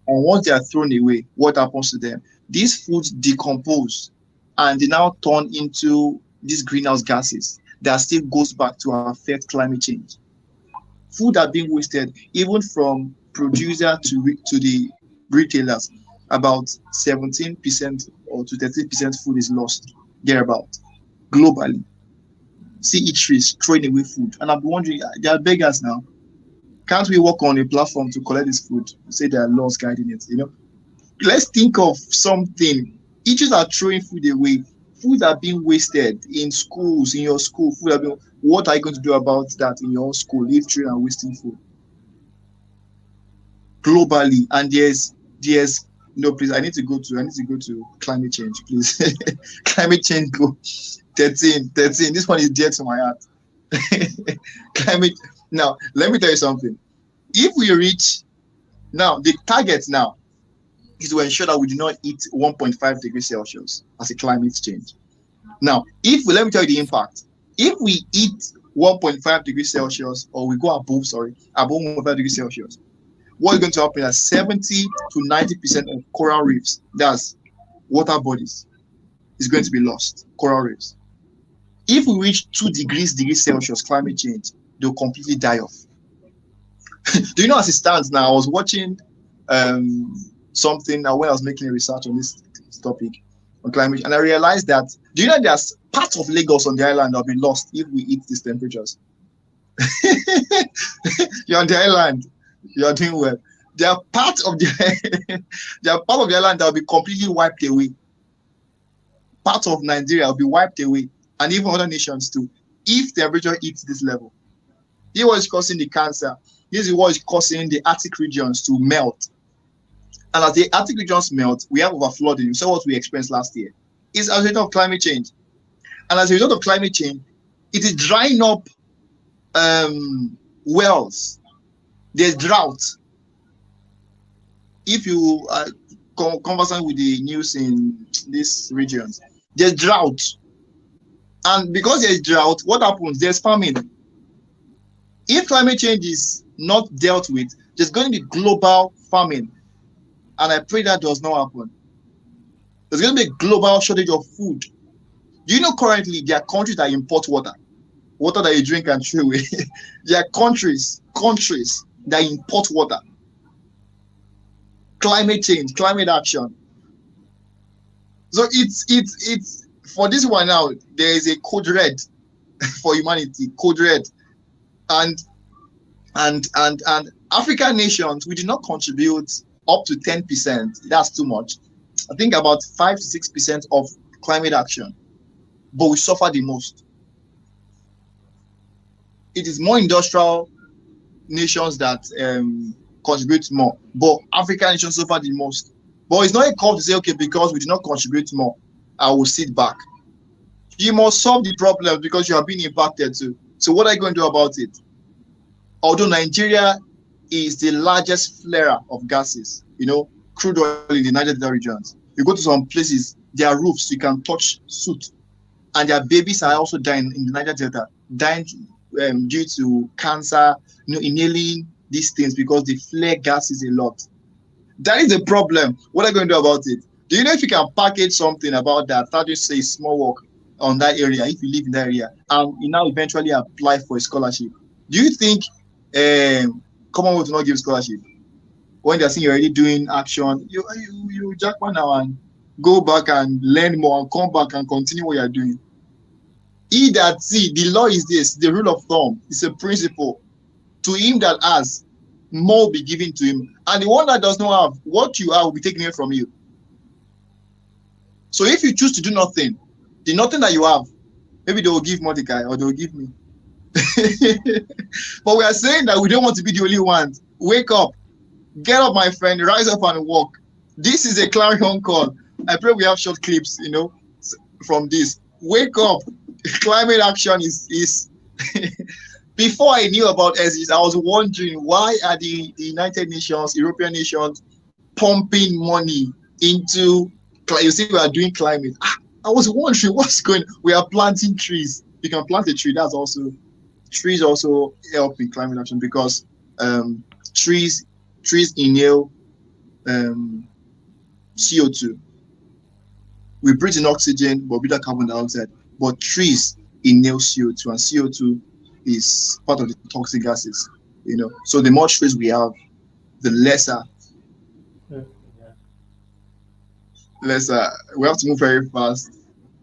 And once they are thrown away, what happens to them? These foods decompose and they now turn into these greenhouse gases that still goes back to affect climate change. Food are being wasted even from producer to the retailers. About 17% or to 13% food is lost thereabout globally. See eateries throwing away food, and I'm wondering, they are beggars now. Can't we work on a platform to collect this food? Say there are laws guiding it. Let's think of something. Eateries are throwing food away. Food are being wasted in schools. In your school, food are being. What are you going to do about that in your own school? Littering and wasting food globally, and there's no, please. I need to go to climate change, please. Climate change go 13. This one is dear to my heart. Climate. Now, let me tell you something. If we reach now, the target now is to ensure that we do not hit 1.5 degrees Celsius as a climate change. Now, let me tell you the impact. If we hit 1.5 degrees Celsius, or we go above 1.5 degrees Celsius, what is going to happen is 70 to 90% of coral reefs, that's water bodies, is going to be lost. Coral reefs. If we reach 2 degrees Celsius climate change, they'll completely die off. Do you know, as it stands now, I was watching something now when I was making a research on this topic on climate, and I realized that, do you know there's parts of Lagos on the island that will be lost if we hit these temperatures? You're on the island, you're doing well. There are parts of the island that will be completely wiped away. Part of Nigeria will be wiped away, and even other nations too, if temperature hits this level. This is what is causing the cancer. This is what is causing the Arctic regions to melt. And as the Arctic regions melt, we have overflooding. You saw what we experienced last year. It's as a result of climate change. And as a result of climate change, it is drying up wells. There's drought. If you are conversant with the news in these regions, there's drought. And because there's drought, what happens? There's famine. If climate change is not dealt with, there's going to be global famine. And I pray that does not happen. There's going to be a global shortage of food. Do you know currently there are countries that import water that you drink and throw away? There are countries that import water. Climate change, climate action. So it's for this one now, there is a code red for humanity. Code red. And and African nations, we did not contribute up to 10%. That's too much. I think about 5 to 6% of climate action, but we suffer the most. It is more industrial nations that contribute more, but African nations suffer the most. But it's not a call to say, okay, because we did not contribute more, I will sit back. You must solve the problem because you have been impacted too. So what are you going to do about it? Although Nigeria is the largest flarer of gases, crude oil in the Niger Delta regions. You go to some places, their roofs, you can touch soot, and their babies are also dying in the Niger Delta, dying due to cancer, inhaling these things because they flare gases a lot. That is the problem. What are you going to do about it? Do you know if you can package something about that? Start to say small work on that area if you live in that area, and you now eventually apply for a scholarship. Do you think Commonwealth will not give scholarship when they're seeing you're already doing action? You jackpot now and go back and learn more and come back and continue what you're doing. He that see the law is this, the rule of thumb, it's a principle. To him that has, more will be given to him, and the one that does not have, what you have will be taken away from you. So if you choose to do nothing, the nothing that you have, maybe they will give Mordecai or they will give me. But we are saying that we don't want to be the only ones. Wake up, get up, my friend, rise up and walk. This is a clarion call. I pray we have short clips, from this. Wake up. Climate action is before I knew about SDGs, I was wondering why are the United Nations, European nations pumping money into, you see, we are doing climate. I was wondering what's going on. We are planting trees. You can plant a tree. Trees also help in climate action because trees inhale CO2. We breathe in oxygen, but without carbon dioxide. But trees inhale CO2, and CO2 is part of the toxic gases. So the more trees we have, the lesser. Yeah. We have to move very fast.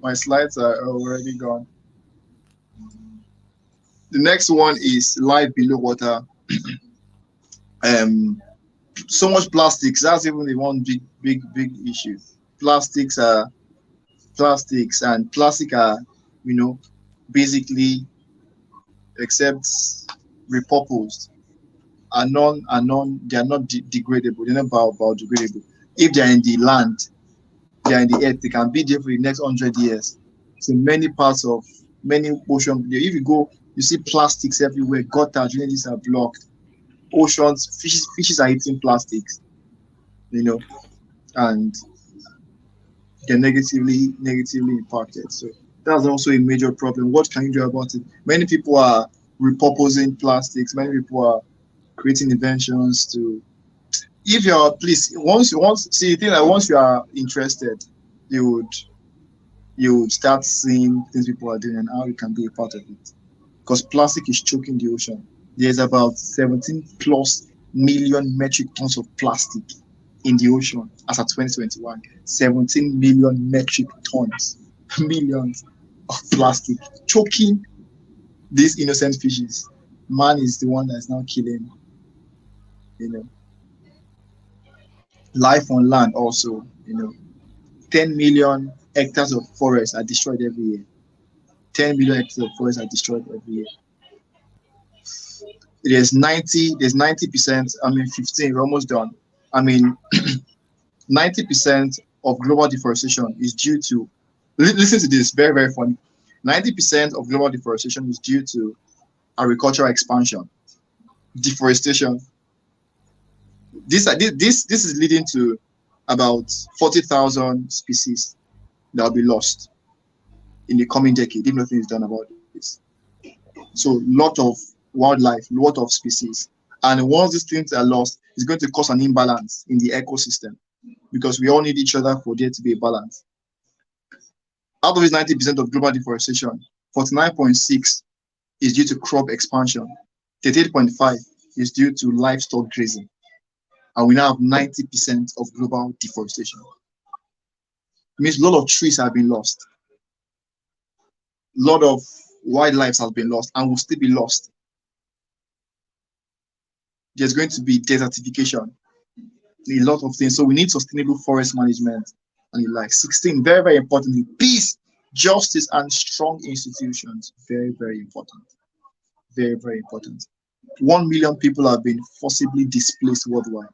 My slides are already gone. The next one is life below water. So much plastics. That's even the one big issue. Plastics and plastic are, basically, except repurposed, they are not degradable. They're not biodegradable. If they're in the land, they're in the earth, they can be there for the next 100 years. So many parts of many ocean, if you go, you see plastics everywhere, gutter drainages are blocked, oceans, fishes are eating plastics, and they're negatively impacted. So that's also a major problem. What can you do about it? Many people are repurposing plastics. Many people are creating inventions to. If you're, please, once see the thing that once you are interested, you would start seeing things people are doing and how you can be a part of it. Because plastic is choking the ocean. There's about 17 plus million metric tons of plastic in the ocean as of 2021. 17 million metric tons, millions of plastic choking these innocent fishes. Man is the one that's now killing, you know, life on land also, 10 million hectares of forests are destroyed every year. 10 million hectares of forests are destroyed every year. There's 90%, 15, we're almost done. 90% of global deforestation is due to, listen to this, very, very funny. 90% of global deforestation is due to agricultural expansion, deforestation. This is leading to about 40,000 species that will be lost in the coming decade if nothing is done about this. So, lot of wildlife, lot of species. And once these things are lost, it's going to cause an imbalance in the ecosystem because we all need each other for there to be a balance. Out of this 90% of global deforestation, 49.6 is due to crop expansion, 38.5 is due to livestock grazing, and we now have 90% of global deforestation. It means a lot of trees have been lost, a lot of wildlife has been lost and will still be lost. There's going to be desertification, a lot of things. So we need sustainable forest management and the like. 16, very, very importantly, peace, justice, and strong institutions. Very, very important. Very, very important. 1 million people have been forcibly displaced worldwide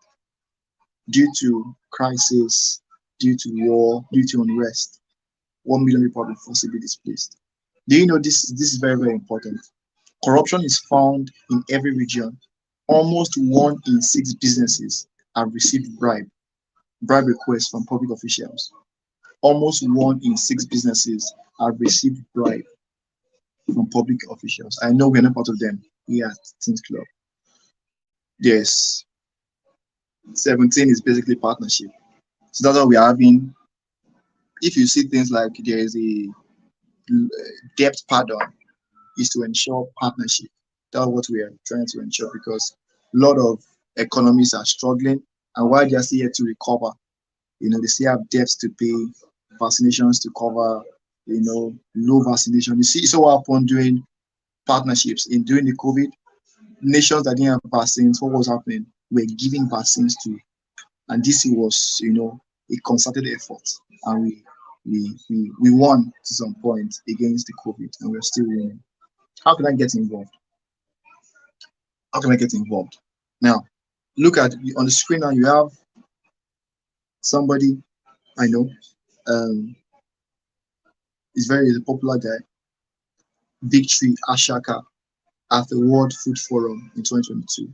due to crisis, due to war, due to unrest. 1 million people have been forcibly displaced. Do you know this? This is very, very important. Corruption is found in every region. Almost 1 in 6 businesses have received bribe requests from public officials. Almost 1 in 6 businesses have received bribe from public officials. I know we're not part of them here at Teens Club. Yes, 17 is basically partnership. So that's what we're having. If you see things like there is a debt pardon, is to ensure partnership. That's what we are trying to ensure because a lot of economies are struggling, and while they are still yet to recover, they still have debts to pay, vaccinations to cover, low vaccination. You see, so what happened during partnerships in during the COVID, nations that didn't have vaccines, what was happening? We're giving vaccines to, and this was, a concerted effort, and we won to some point against the COVID, and we're still winning. How can I get involved? How can I get involved? Now, look at on the screen now. You have somebody I know. Um, he's a popular guy. Victory Ashaka at the World Food Forum in 2022.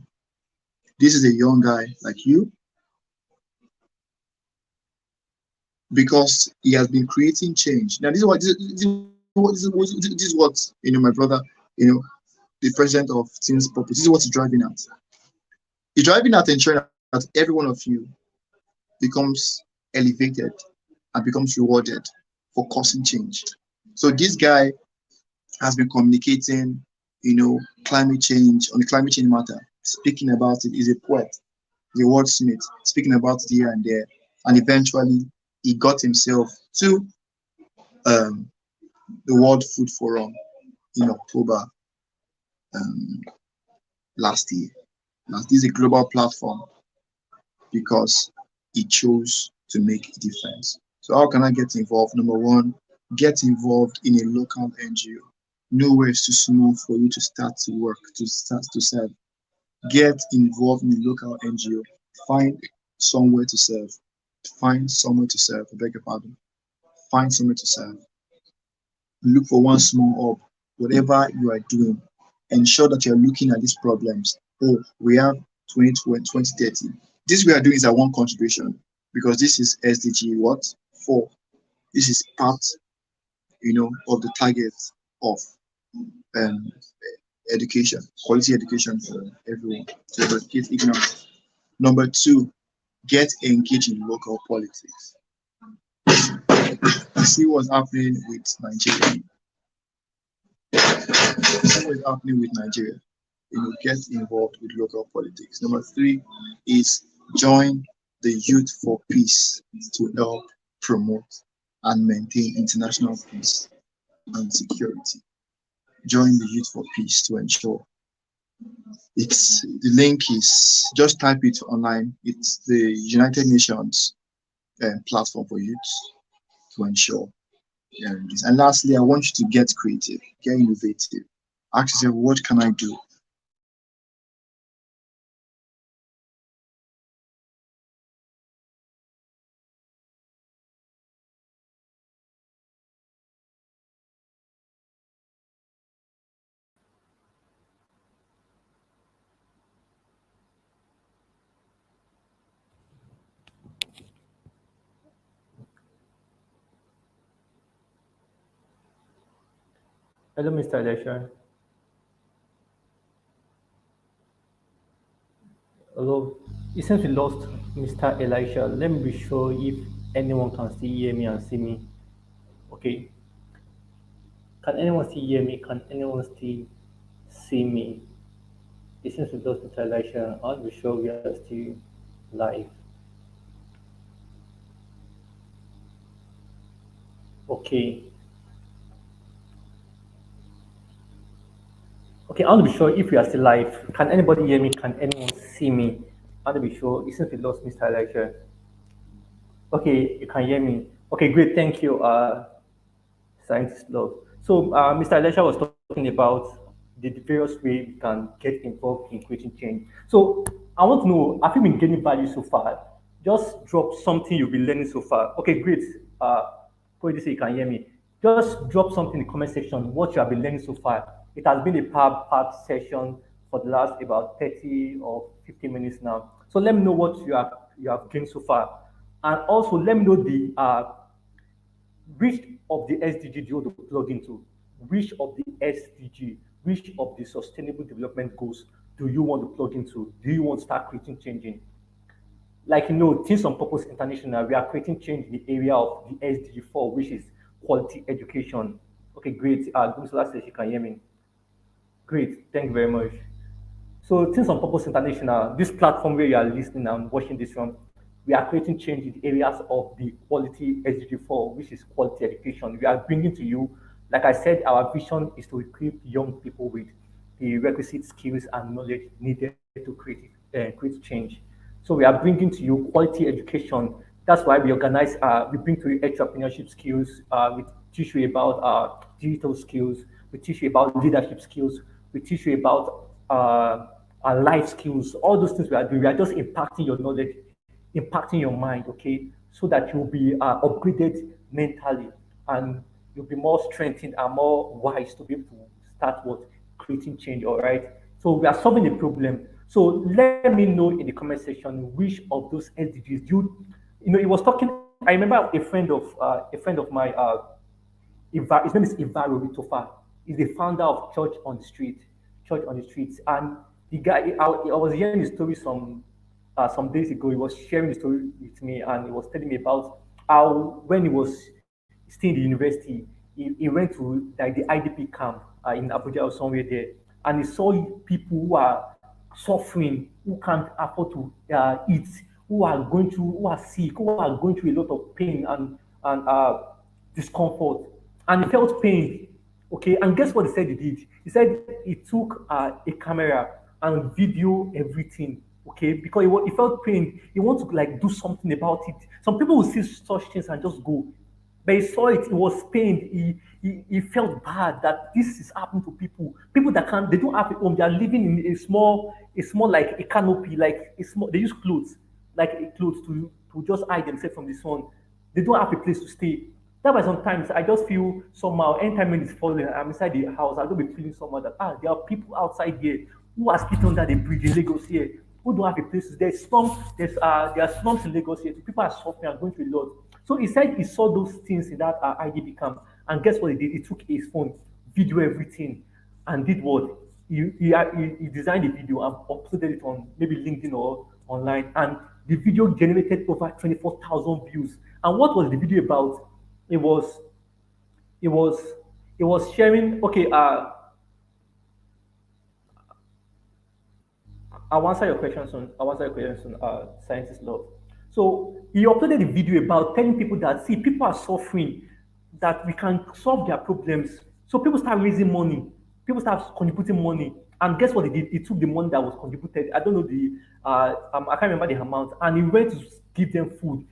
This is a young guy like you because he has been creating change. Now, this is what my brother, you know, the president of Teams Purpose. This is what he's driving at. He's driving at ensuring that every one of you becomes elevated and becomes rewarded for causing change. So this guy has been communicating, climate change on the climate change matter, speaking about it. He's a poet, he's a wordsmith, speaking about it here and there, and eventually he got himself to um, the World Food Forum in October um, last year. Now, this is a global platform because he chose to make a difference. So how can I get involved? Number one, get involved in a local NGO. Nowhere is too small for you to start to work, to start to serve. Get involved in a local NGO. Find somewhere to serve. Find somewhere to serve. I beg your pardon. Find somewhere to serve. Look for one small hub. Whatever you are doing, ensure that you're looking at these problems. Oh, we have 2020, 2030. This we are doing is a one contribution because this is SDG what? 4. This is part, of the target of um, education, quality education for everyone to eradicate ignorance. Number 2, get engaged in local politics. See what's happening with Nigeria. See what's happening with Nigeria. Get involved with local politics. Number 3 is join the Youth for Peace to help promote and maintain international peace and security. Join the Youth for Peace to ensure. It's the link is just type it online. It's the United Nations platform for youth to ensure. And lastly, I want you to get creative, get innovative. Ask yourself, what can I do? Hello, Mr. Elisha. Hello. It seems we lost Mr. Elisha. Let me be sure if anyone can still hear me and see me. Okay. Can anyone still hear me? Can anyone still see me? It seems we lost Mr. Elisha. I'll be sure we are still live. Okay. Okay, I want to be sure if we are still live. Can anybody hear me? Can anyone see me? I want to be sure. It seems we lost Mr. Elisha. Okay, you can hear me. Okay, great. Thank you, scientist love. So, Mr. Elisha was talking about the various ways we can get involved in creating change. So, I want to know, have you been gaining value so far? Just drop something you've been learning so far. Okay, great. Probably say you can hear me. Just drop something in the comment section what you have been learning so far. It has been a packed session for the last about 30 or 50 minutes now. So let me know what you have gained so far. And also let me know the which of the SDG do you want to plug into? Which of the SDG, which of the sustainable development goals do you want to plug into? Do you want to start creating change in? Like Things on Purpose International, we are creating change in the area of the SDG 4, which is quality education. Okay, great. Gumisola says you can hear me. Great. Thank you very much. So, Things on Purpose International, this platform where you are listening and watching this from, we are creating change in the areas of the quality SDG4, which is quality education. We are bringing to you, like I said, our vision is to equip young people with the requisite skills and knowledge needed to create change. So we are bringing to you quality education. That's why we bring to you entrepreneurship skills. We teach you about digital skills. We teach you about leadership skills. We teach you about life skills. All those things we are doing. We are just impacting your knowledge, impacting your mind, okay, so that you'll be upgraded mentally and you'll be more strengthened and more wise to be able to start what creating change. All right. So we are solving the problem. So let me know in the comment section which of those SDGs he was talking. I remember a friend of my his name is Ivaro Ritofa. He's the founder of Church on the Street, Church on the Streets. And the guy, I was hearing his story some days ago. He was sharing the story with me, and he was telling me about how when he was still in the university, he went to like the IDP camp in Abuja or somewhere there, and he saw people who are suffering, who can't afford to eat, who are sick, who are going through a lot of pain and discomfort, and he felt pain. Okay, and guess what he said he did? He said he took a camera and video everything. Okay, because he felt pain. He wants to like do something about it. Some people will see such things and just go. But he saw it, he was pained. He felt bad that this is happening to people that can't, they don't have a home, they are living in a small like a canopy, like a small, they use clothes, like clothes to just hide themselves from the sun. They don't have a place to stay. That why sometimes I just feel somehow anytime when it's falling, I'm inside the house, I'll just be feeling somehow that there are people outside here who are sleeping under the bridge in Lagos here, who don't have a place. There are slums in Lagos here. People are suffering and going through a lot. So he said he saw those things in that IDB camp, and guess what he did? He took his phone, video everything, and did what? He designed the video and uploaded it on maybe LinkedIn or online, and the video generated over 24,000 views. And what was the video about? It was it was it was sharing. Okay, I'll answer your question soon, scientist love. So he uploaded a video about telling people that see people are suffering, that we can solve their problems. So people start raising money, people start contributing money, and guess what he did? He took the money that was contributed. I don't know I can't remember the amount, and he went to give them food,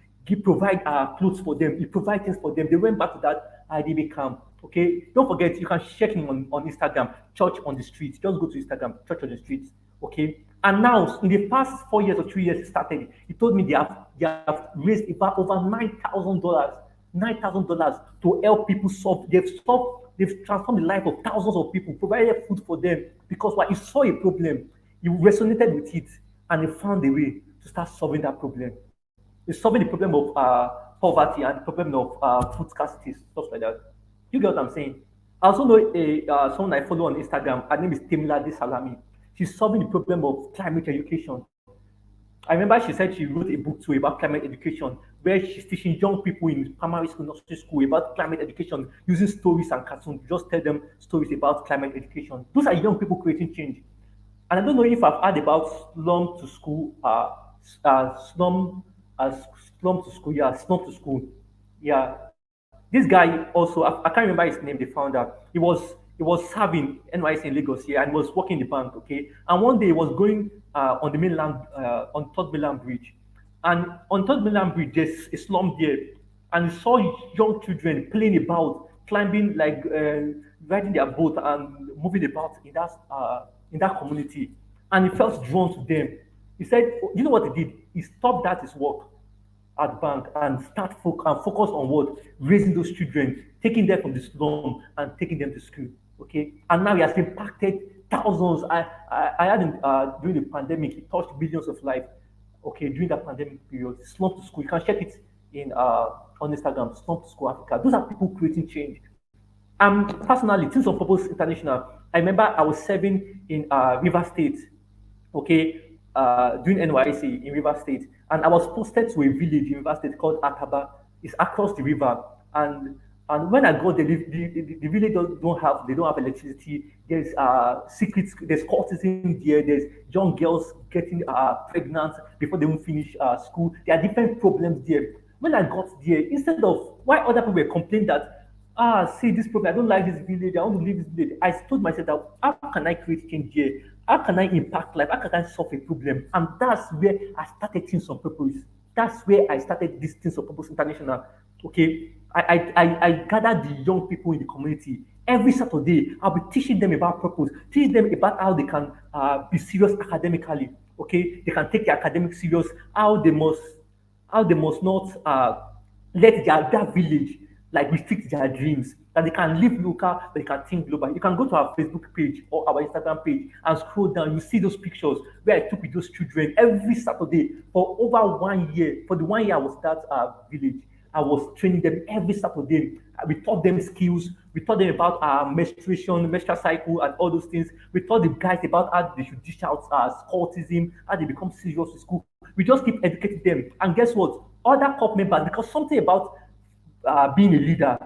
provide clothes for them, he provide things for them. They went back to that IDB camp. Okay, don't forget you can check him on Instagram, Church on the Street. Just go to Instagram, Church on the Street. Okay, and now in the past 4 years or 3 years he started, he told me they have raised about over $9,000, $9,000 to help people solve. They've transformed the life of thousands of people, provided food for them because what he saw a problem, he resonated with it, and he found a way to start solving that problem. He's solving the problem of poverty and the problem of food scarcity, stuff like that. You get what I'm saying? I also know someone I follow on Instagram. Her name is Temilade Salami. She's solving the problem of climate education. I remember she said she wrote a book too about climate education, where she's teaching young people in primary school, nursery school about climate education using stories and cartoons. Just tell them stories about climate education. Those are young people creating change. And I don't know if I've heard about slum to school, uh, slum to school, yeah, slum to school. Yeah, this guy also, I can't remember his name, the founder. He was serving NYC in Lagos here and was working in the bank, okay? And one day he was going on the mainland, on Third Mainland Bridge. And on Third Mainland Bridge, there's a slum there. And he saw young children playing about, climbing, like riding their boat and moving about in that community. And he felt drawn to them. He said, you know what he did? He stopped that his work at bank and and focus on what raising those children, taking them from the slum and taking them to school. Okay, and now he has impacted thousands. I had him during the pandemic. He touched billions of lives. Okay, during that pandemic period, slum to school. You can check it in on Instagram. Slum to school Africa. Those are people creating change. Personally, Teams of Purpose International. I remember I was serving in River State, okay, doing NYC in River State, and I was posted to a village in River State called Akaba. It's across the river, and when I got there, the village don't have electricity. There's secrets, there's cultism there. There's young girls getting pregnant before they will finish school. There are different problems there. When I got there, instead of why other people were complaining that see this problem, I don't like this village, I want to leave this village. I told myself that how can I create change here? How can I impact life? How can I solve a problem? And that's where I started Things on Purpose. That's where I started this Things on Purpose International. Okay. I gathered the young people in the community. Every Saturday, I'll be teaching them about purpose, teaching them about how they can be serious academically. Okay, they can take their academic serious, how they must not let their village like restrict their dreams. That they can live local, but they can think global. You can go to our Facebook page or our Instagram page and scroll down. You see those pictures where I took with those children every Saturday for over 1 year. For the 1 year I was at that village, I was training them every Saturday. We taught them skills. We taught them about menstruation, menstrual cycle, and all those things. We taught the guys about how they should dish out cultism, how they become serious in school. We just keep educating them. And guess what? Other corp members, because something about being a leader,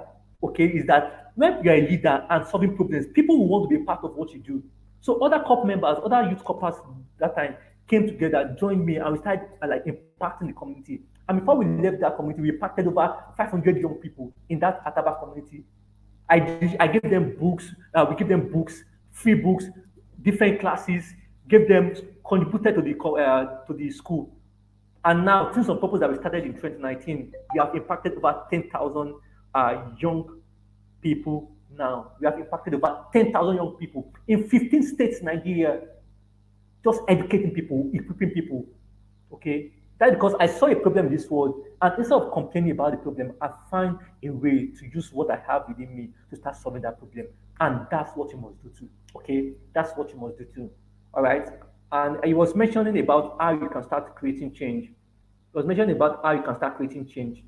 okay, is that when you're a leader and solving problems, people will want to be a part of what you do. So other corp members, other youth corpers that time came together, joined me, and we started like impacting the community. And before we left that community, we impacted over 500 young people in that Ataba community. I gave them books. We gave them books, free books, different classes. Gave them contributed to the school. And now, since on purpose that we started in 2019, we have impacted over 10,000 young people now. We have impacted over 10,000 young people in 15 states in Nigeria, just educating people, equipping people. Okay? That's because I saw a problem in this world, and instead of complaining about the problem, I found a way to use what I have within me to start solving that problem. And that's what you must do too. Okay? That's what you must do too. All right? And he was mentioning about how you can start creating change. He was mentioning about how you can start creating change.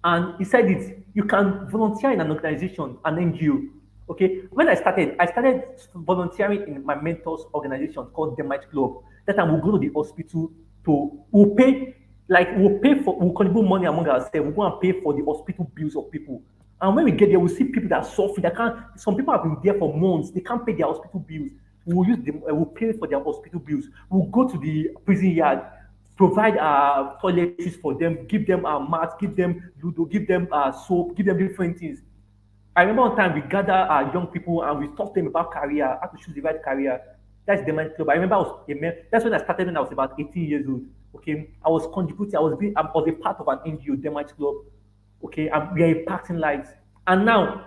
And he said it, you can volunteer in an organization, an NGO. Okay. When I started volunteering in my mentor's organization called the Might Club. That time we'll go to the hospital we'll pay, we'll contribute money among ourselves. We'll go and pay for the hospital bills of people. And when we get there, we'll see people that are suffering. Some people have been there for months. They can't pay their hospital bills. We'll pay for their hospital bills. We'll go to the prison yard, provide toiletries for them, give them mats, give them ludo, give them soap, give them different things. I remember one time we gather young people and we talk to them about career, how to choose the right career. That's the Mind Club. I remember that's when I started when I was about 18 years old. Okay, I was contributing. I was a part of an NGO, the Mind Club. Okay, and we are impacting lives. And now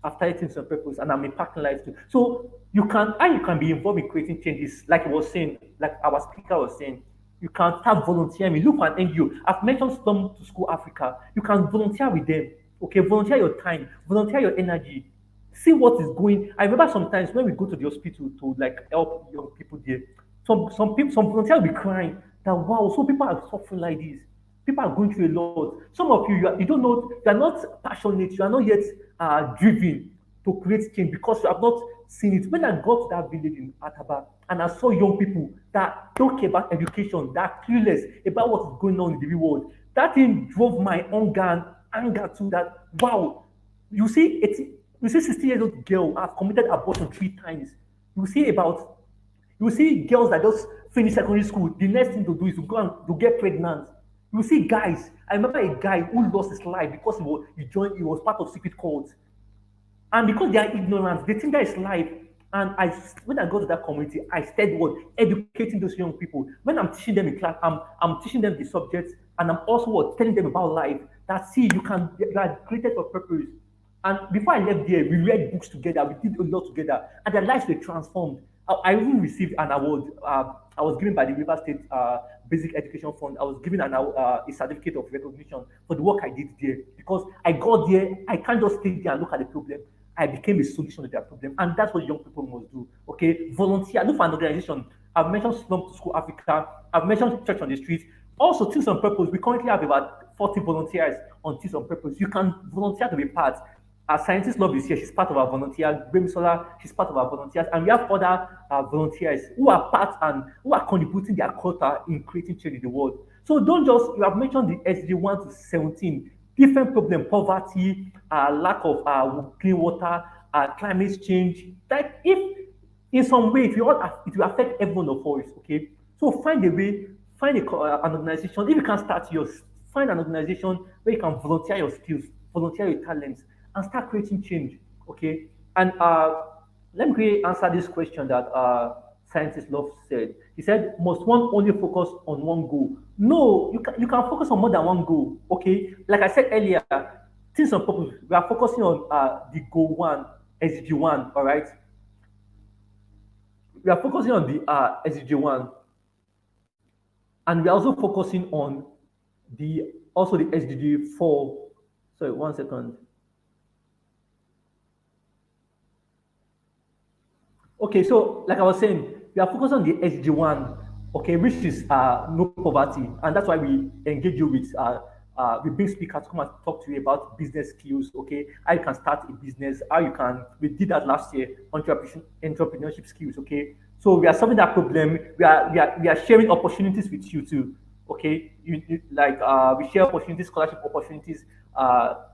I've started things on purpose, and I'm impacting lives too. So you can be involved in creating changes, like he was saying, like our speaker was saying. You can start volunteering. Look for an NGO. I've mentioned Storm to School Africa. You can volunteer with them. Okay, volunteer your time, volunteer your energy. See what is going. I remember sometimes when we go to the hospital to like help young people there, some volunteers will be crying that wow, so people are suffering like this. People are going through a lot. Some of you don't know, you are not passionate, you are not yet driven to create change because you have not seen it. When I got to that village in Ataba and I saw young people that don't care about education, that are clueless about what is going on in the real world, that thing drove my hunger and anger to that. Wow, you see, 16 years old girl has committed abortion 3 times. You see about you see girls that just finish secondary school. The next thing to do is to go and to get pregnant. You see guys. I remember a guy who lost his life because he was part of secret cult. And because they are ignorant, they think that is life. And when I go to that community, I started what educating those young people. When I'm teaching them in class, I'm teaching them the subjects, and I'm also what telling them about life. That see, you are created for purpose. And before I left there, we read books together, we did a lot together, and their lives were transformed. I even received an award. I was given by the River State Basic Education Fund. I was given a certificate of recognition for the work I did there because I got there. I can't just stay there and look at the problem. I became a solution to their problem, and that's what young people must do. Okay, volunteer. Look for an organization. I've mentioned Slum to School Africa. I've mentioned Church on the Street. Also, Teams on Purpose. We currently have about 40 volunteers on Teams on Purpose. You can volunteer to be part. Our scientist love is here. She's part of our volunteers. Bremisola, she's part of our volunteers. And we have other volunteers who are part and who are contributing their quota in creating change in the world. So don't just, you have mentioned the SDG 1 to 17, different problem, poverty, lack of clean water, climate change. That if in some way it will affect every one of us, okay? So find a way, find an organization. If you can start yours, find an organization where you can volunteer your skills, volunteer your talents, and start creating change, okay? And let me answer this question that scientist Love said. He said, "Must one only focus on one goal?" No, you can focus on more than one goal, okay? Like I said earlier, things on purpose. We are focusing on the goal one, SDG one, all right? We are focusing on the SDG one, and we are also focusing on the SDG four. Sorry, 1 second. Okay, so like I was saying, we are focused on the SG1, okay, which is no poverty, and that's why we engage you with big speakers to come and talk to you about business skills, okay, how you can start a business, how you can. We did that last year, entrepreneurship skills, okay. So we are solving that problem. We are sharing opportunities with you too, okay. Like we share opportunities, scholarship opportunities,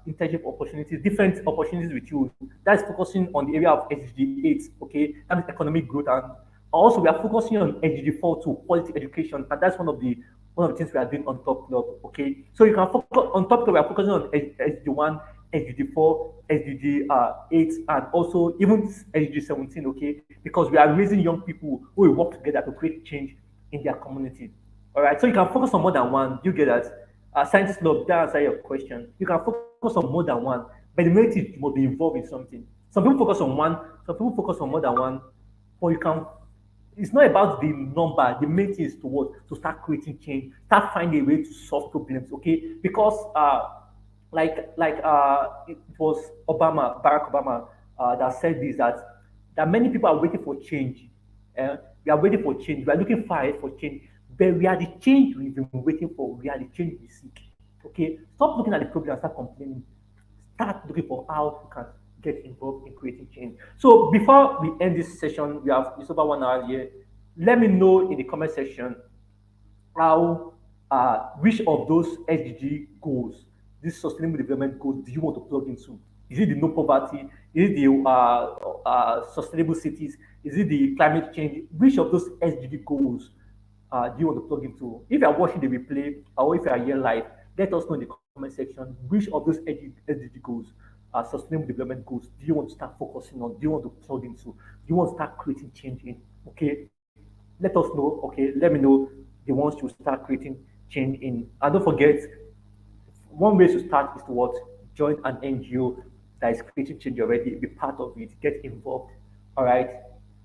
internship opportunities, different opportunities with you. That's focusing on the area of SDG 8, okay? That is economic growth. And also we are focusing on SDG 4 too, quality education. And that's one of the things we are doing on Top Club, okay? So you can focus on Top Club, we are focusing on SDG 1, SDG 4, SDG 8, and also even SDG 17, okay? Because we are raising young people who will work together to create change in their community. All right, so you can focus on more than one. You get that? Scientists love that answer your question. You can focus on more than one, but the reality must be involved in something. Some people focus on one, some people focus on more than one, but you can. It's not about the number. The main thing is to what? To start creating change, start finding a way to solve problems. Okay, because it was Barack Obama, that said this that many people are waiting for change. We are waiting for change. We are looking far ahead for change, but we are the change we've been waiting for. We are the change we seek. Okay, stop looking at the problem and start complaining. Start looking for how you can get involved in creating change. So before we end this session, it's over 1 hour here. Let me know in the comment section how which of those SDG goals, these sustainable development goals, do you want to plug into? Is it the no poverty? Is it the sustainable cities? Is it the climate change? Which of those SDG goals do you want to plug into? If you are watching the replay or if you are here live, let us know in the comment section which of those SDG goals, sustainable development goals, do you want to start focusing on? Do you want to plug into? Do you want to start creating change in? Okay, let us know. Okay, let me know the ones you start creating change in. And don't forget, one way to start is to what? Join an NGO that is creating change already. Be part of it. Get involved. All right,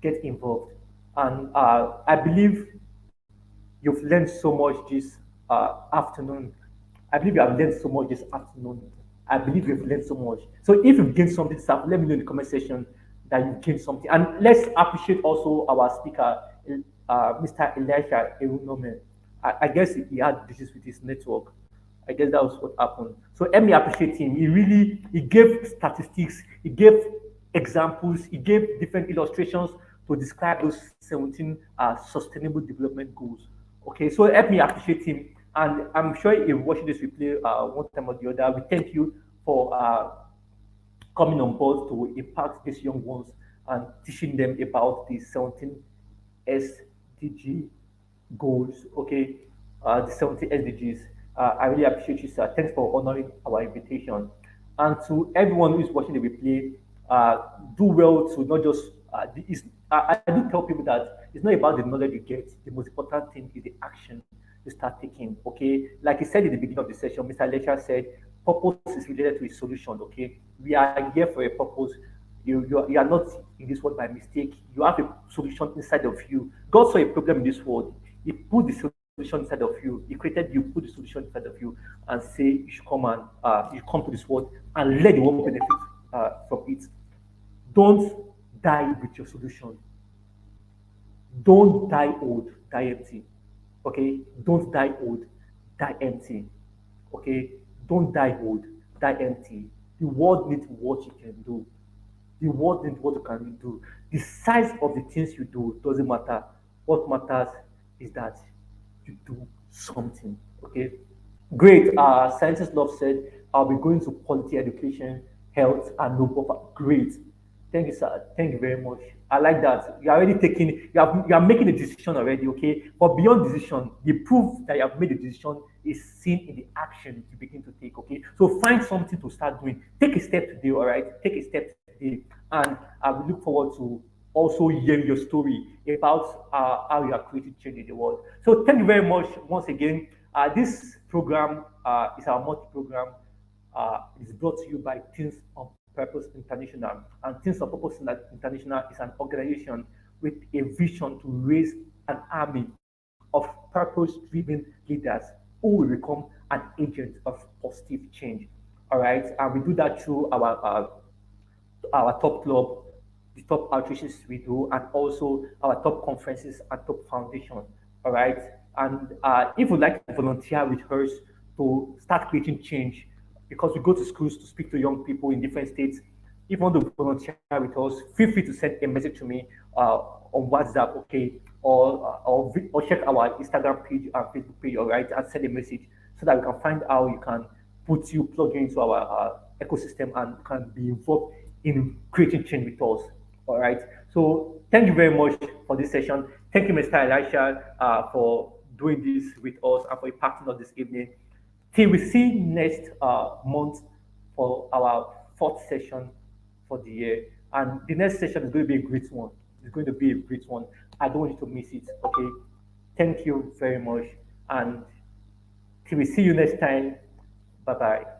get involved. And I believe you've learned so much this afternoon. I believe you have learned so much this afternoon. I believe you've learned so much. So if you've gained something this afternoon, let me know in the comment section that you've gained something. And let's appreciate also our speaker, Mr. Elisha Oreunomhe. I guess he had issues with his network. I guess that was what happened. So let me appreciate him. He gave statistics, he gave examples, he gave different illustrations to describe those 17 sustainable development goals. Okay, so help me appreciate him. And I'm sure if watching this replay one time or the other, we thank you for coming on board to impact these young ones and teaching them about the 17 SDG goals, okay, the 70 SDGs. I really appreciate you, sir. Thanks for honoring our invitation. And to everyone who is watching the replay, do well to not just I do tell people that it's not about the knowledge you get. The most important thing is the action you start taking. Okay, like he said in the beginning of the session, Mr. Lecture said, purpose is related to a solution. Okay, we are here for a purpose. You are not in this world by mistake. You have a solution inside of you. God saw a problem in this world. He put the solution inside of you. He created you, put the solution inside of you, and say you should come and you come to this world and let the world benefit from it. Don't die with your solution. Don't die old, die empty. Okay? Don't die old, die empty. Okay? Don't die old, die empty. The world needs what you can do. The world needs what you can do. The size of the things you do doesn't matter. What matters is that you do something. Okay? Great. Scientist Love said, I'll be going to quality education, health, and no buffer. Great. Thank you, sir. Thank you very much. I like that. You're already taking, you are making a decision already, okay? But beyond decision, the proof that you have made a decision is seen in the action you begin to take, okay? So find something to start doing. Take a step today, all right? Take a step today. And I will look forward to also hearing your story about how you are creating change in the world. So thank you very much once again. This program is our multi program. Is brought to you by Teams on Purpose International. And Teams on Purpose International is an organization with a vision to raise an army of purpose-driven leaders who will become an agent of positive change. All right, and we do that through our top club, the top outreaches we do, and also our top conferences and top foundation. All right. And if you'd like to volunteer with us to start creating change, because we go to schools to speak to young people in different states, if you want to volunteer with us, feel free to send a message to me on WhatsApp, okay, or check our Instagram page and Facebook page, all right, and send a message so that we can find how you can put you plug into our ecosystem and can be involved in creating change with us. All right. So thank you very much for this session. Thank you, Mr. Elisha, for doing this with us and for impacting us this evening. Till we see next month for our fourth session for the year. And the next session is going to be a great one. It's going to be a great one. I don't want you to miss it. Okay. Thank you very much. And till we see you next time. Bye bye.